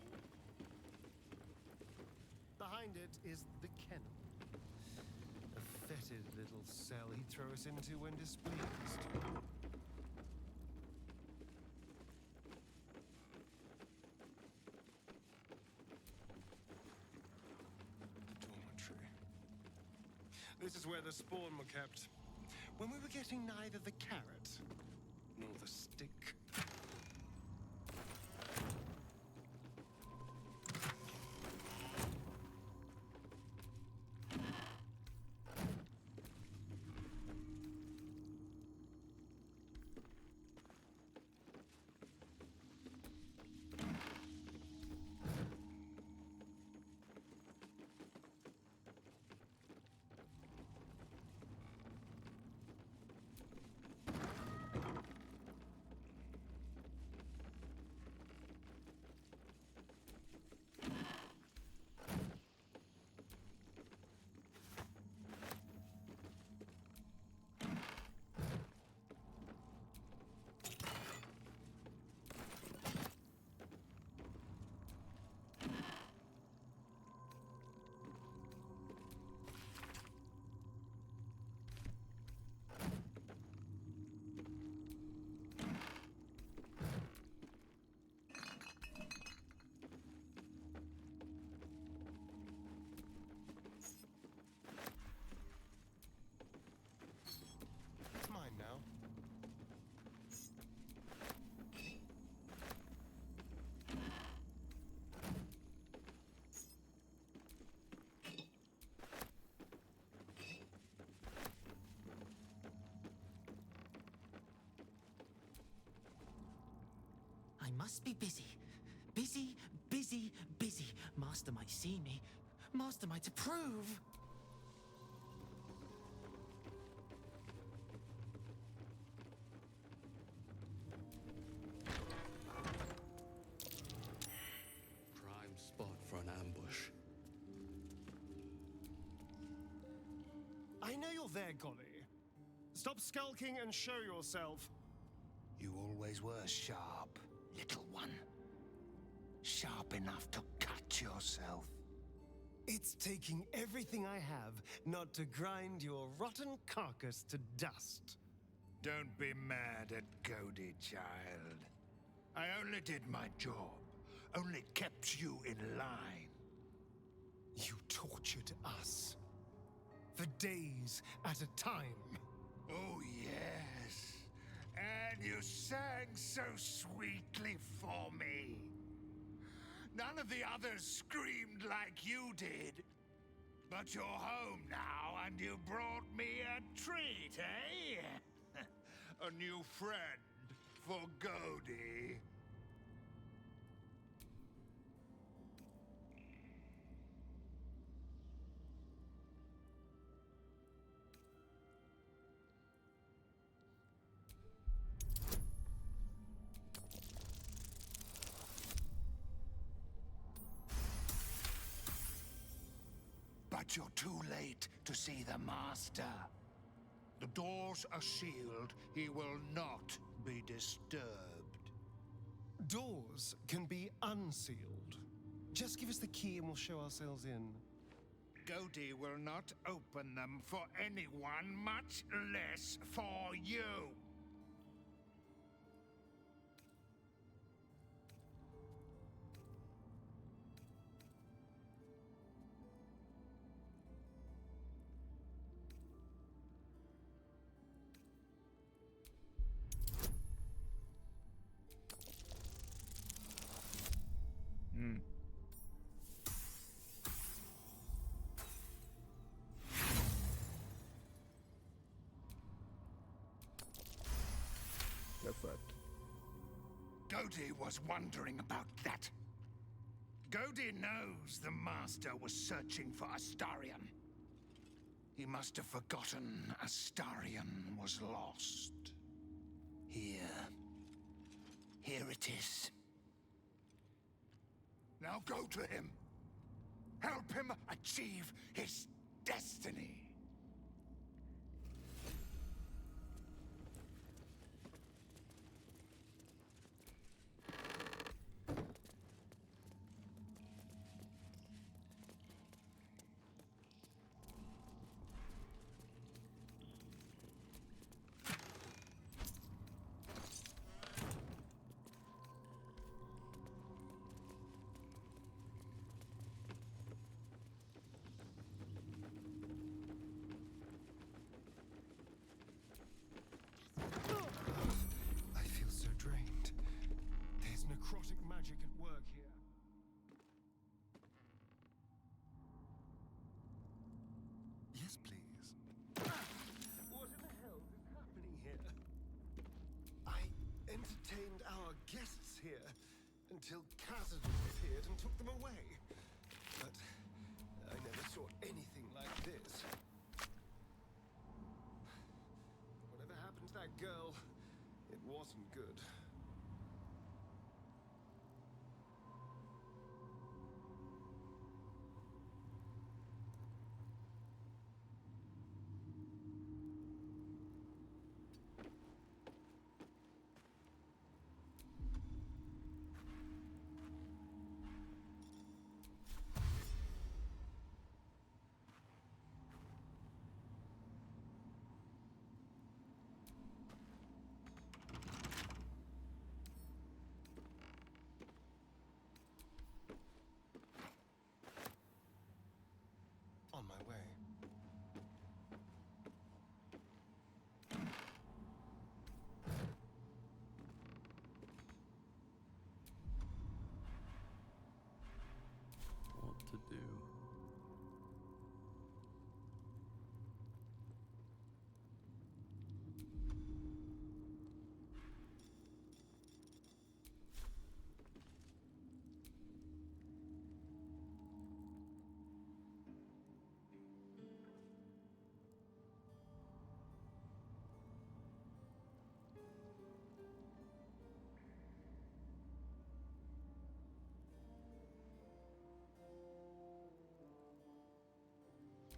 Behind it is the kennel. A fetid little cell he'd throw us into when displeased. Dormitory. This is where the spawn were kept. When we were getting neither the carrot nor the stick. I must be busy. Busy, busy, busy. Master might see me. Master might approve. Prime spot for an ambush. I know you're there, Golly. Stop skulking and show yourself. You always were sharp, little one. Sharp enough to cut yourself. It's taking everything I have not to grind your rotten carcass to dust. Don't be mad at Cody, child. I only did my job. Only kept you in line. You tortured us. For days at a time. Oh, yes. And you sang so sweetly for me. None of the others screamed like you did. But you're home now, and you brought me a treat, eh? A new friend for Cody. But you're too late to see the Master. The doors are sealed. He will not be disturbed. Doors can be unsealed. Just give us the key and we'll show ourselves in. Cody will not open them for anyone, much less for you. Godi was wondering about that. Godi knows the Master was searching for Astarion. He must have forgotten Astarion was lost. Here. Here it is. Now go to him. Help him achieve his destiny. I feel so drained. There's necrotic magic at work here. Yes, please. What in the hell is happening here? I entertained our guests here until Cazador appeared and took them away. But I never saw anything like this. Whatever happened to that girl, it wasn't good. On my way. What to do?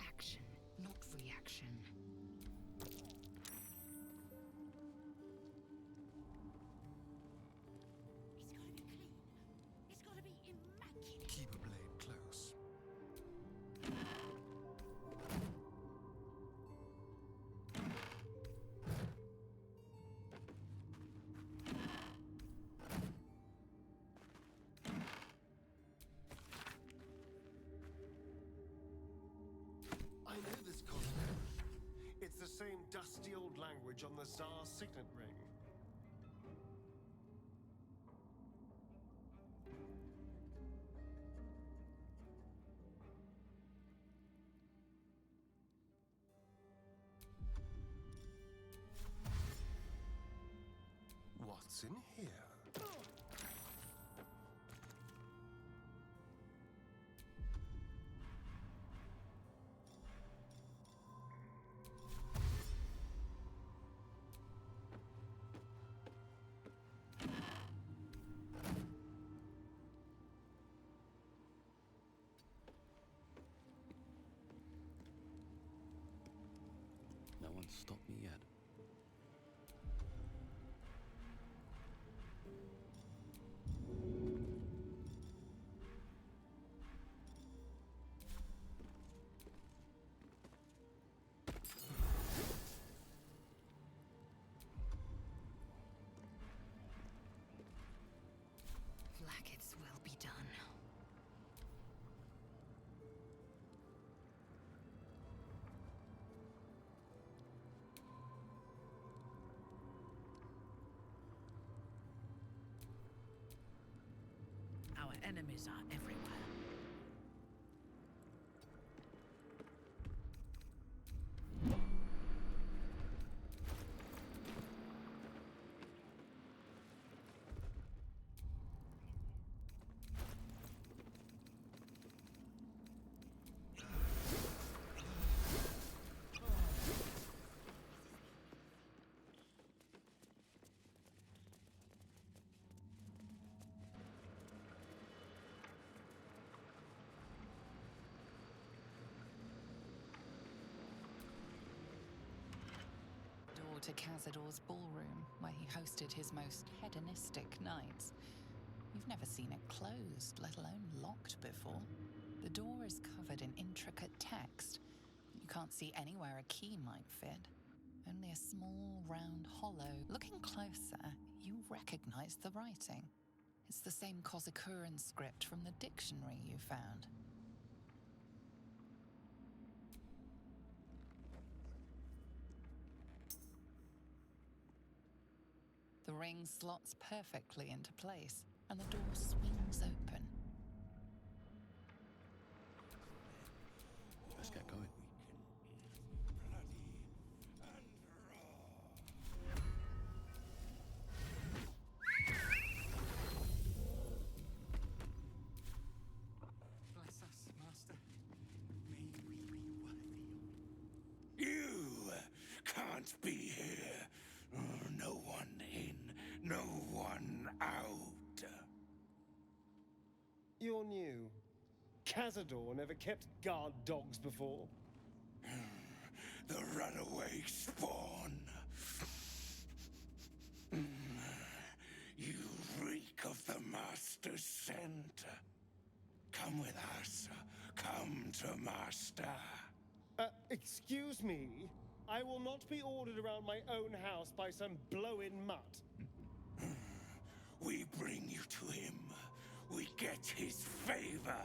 Action, not reaction. It's gotta be immaculate. Keep a blade close. I know this concept. It's the same dusty old language on the Tsar's signet ring. What's in here? No one's stopped me yet. Blackets will be done. Our enemies are everywhere. to Cazador's ballroom, where he hosted his most hedonistic nights. You've never seen it closed, let alone locked before. The door is covered in intricate text. You can't see anywhere a key might fit. Only a small, round hollow. Looking closer, you recognize the writing. It's the same Kozakuran script from the dictionary you found. The ring slots perfectly into place, and the door swings open. Let's get going. Bless us, Master. May we be worthy. You can't be here. No one in, no one out. You're new. Cazador never kept guard dogs before. The runaway spawn. You reek of the Master's scent. Come with us. Come to Master. Excuse me? I will not be ordered around my own house by some blow-in mutt. We bring you to him. We get his favor.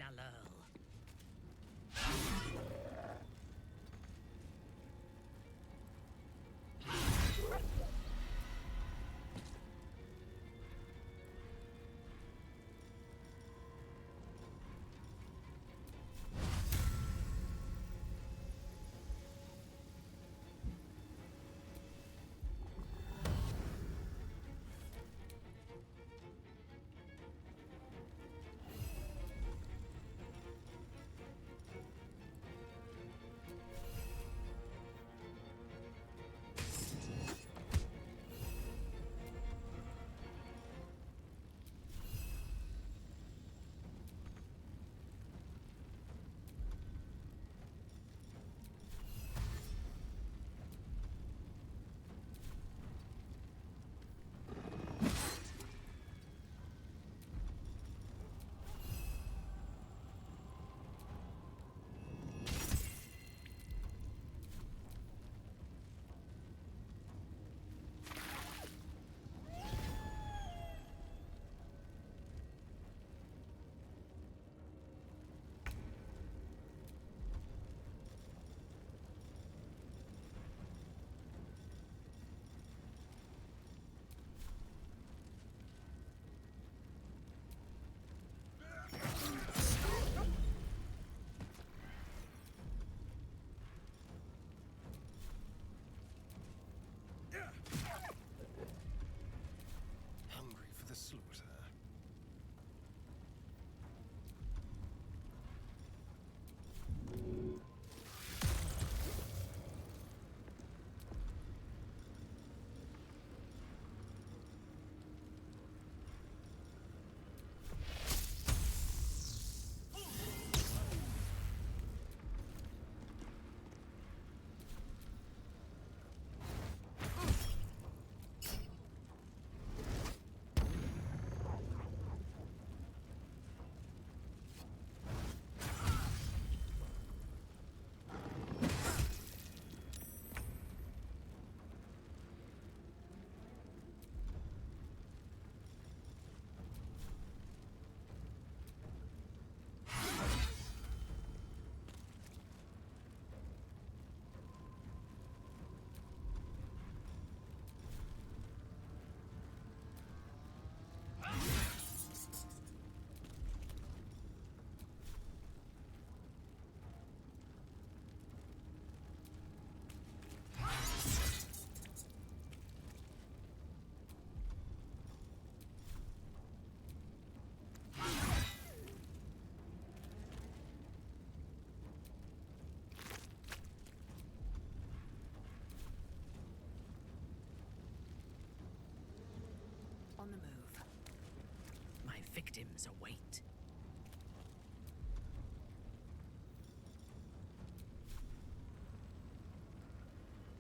Lila Lurl. Hungry for the slaughter. On the move. My victims await.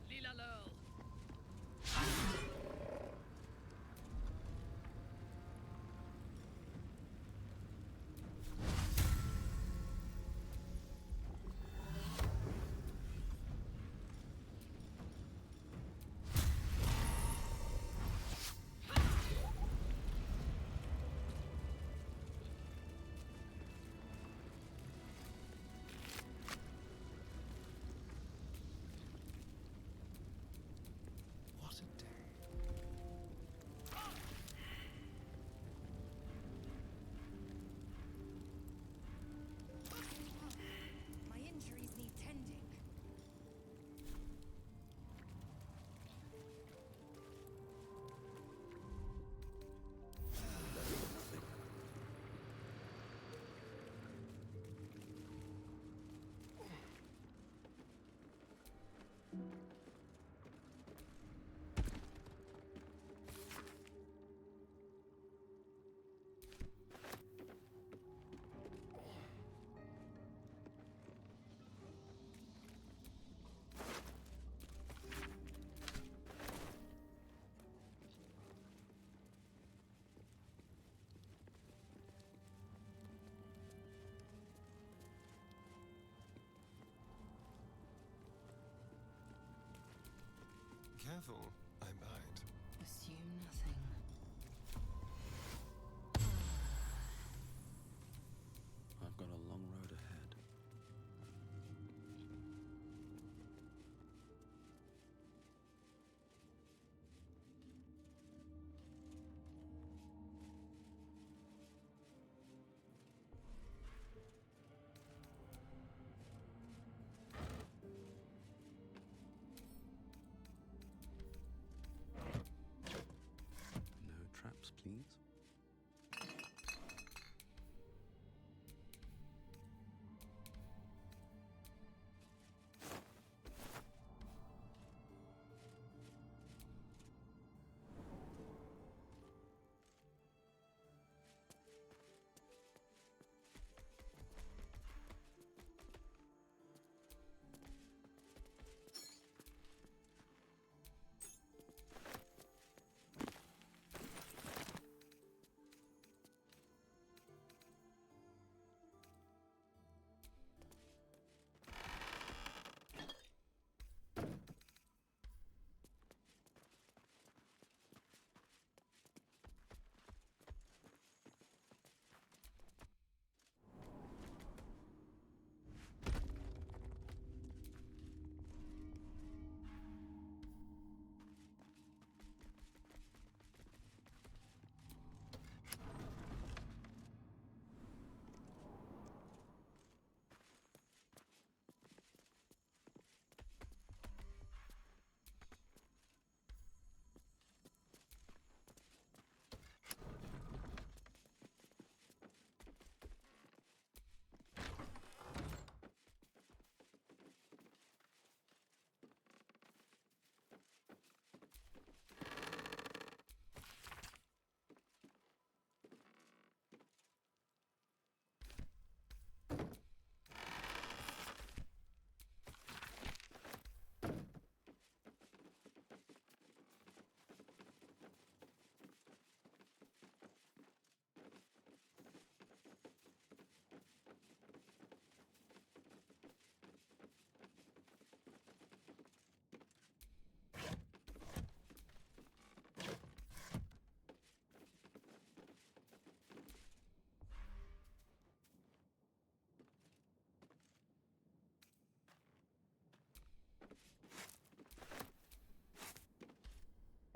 Lila Lurl. What a day. My injuries need tending. Careful, I might. Assume nothing. I've got a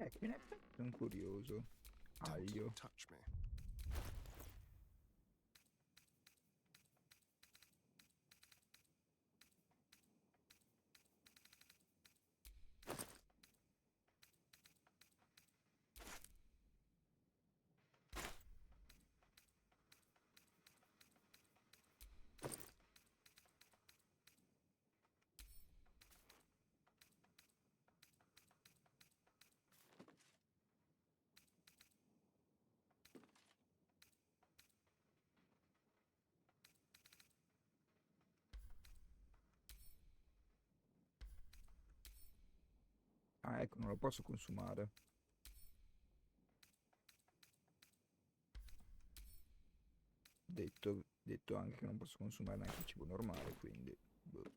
Ecco, in effetti sono curioso. Aglio. Touch me. Ah, ecco, non lo posso consumare. Detto anche che non posso consumare neanche il cibo normale, quindi... boh.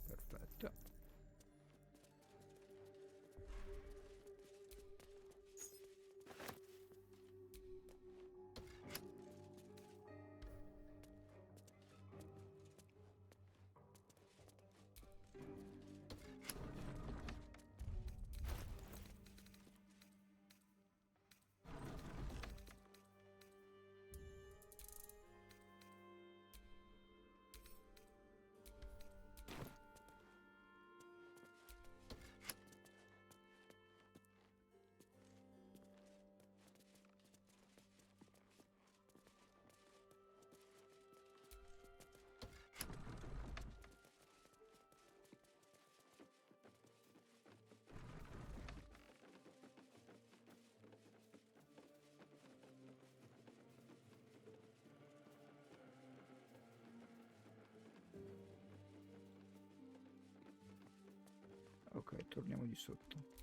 Perfetto. Ok, torniamo di sotto.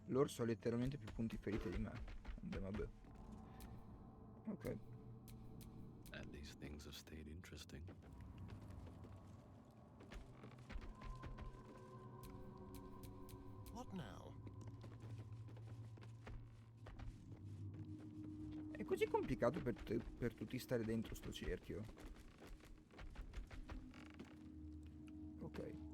L'orso ha letteralmente più punti ferite di me. Vabbè. Ok. And these things have stayed interesting. What now? È così complicato per tutti stare dentro sto cerchio. Ok.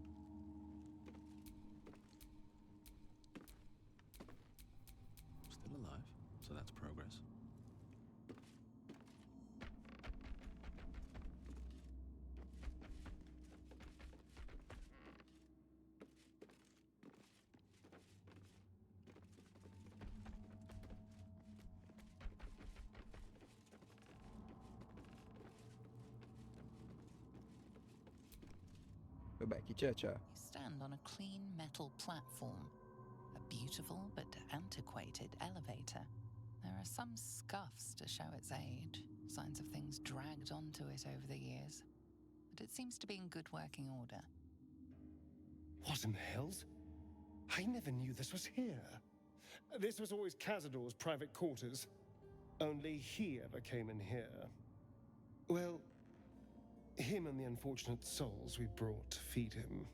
Still alive, so that's progress. Vabbè, chi c'è? You stand on a clean metal platform, a beautiful but antiquated elevator. There are some scuffs to show its age, signs of things dragged onto it over the years, but it seems to be in good working order. What in the hells? I never knew this was here. This was always Cazador's private quarters. Only he ever came in here. Well, him and the unfortunate souls we brought to feed him.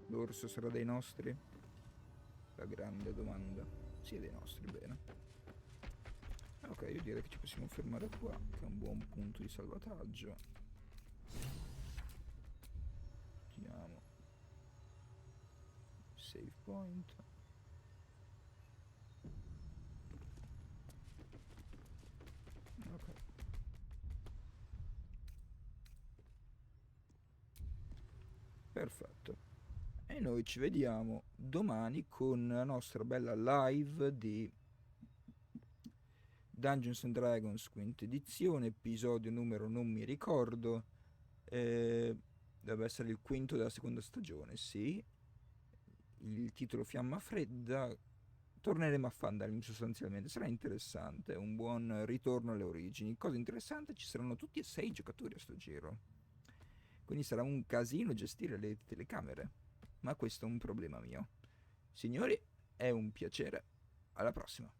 L'orso sarà dei nostri? La grande domanda. Sì, è dei nostri, bene. Ok, io direi che ci possiamo fermare qua, che è un buon punto di salvataggio. Vediamo. Save point. Ok. Perfetto. E noi ci vediamo domani con la nostra bella live di Dungeons and Dragons quinta edizione, episodio numero non mi ricordo. Deve essere il quinto della seconda stagione, sì. Il titolo Fiamma Fredda. Torneremo a Fandalin sostanzialmente, sarà interessante, un buon ritorno alle origini. Cosa interessante, ci saranno tutti e 6 giocatori a sto giro. Quindi sarà un casino gestire le telecamere, ma questo è un problema mio. Signori, è un piacere. Alla prossima.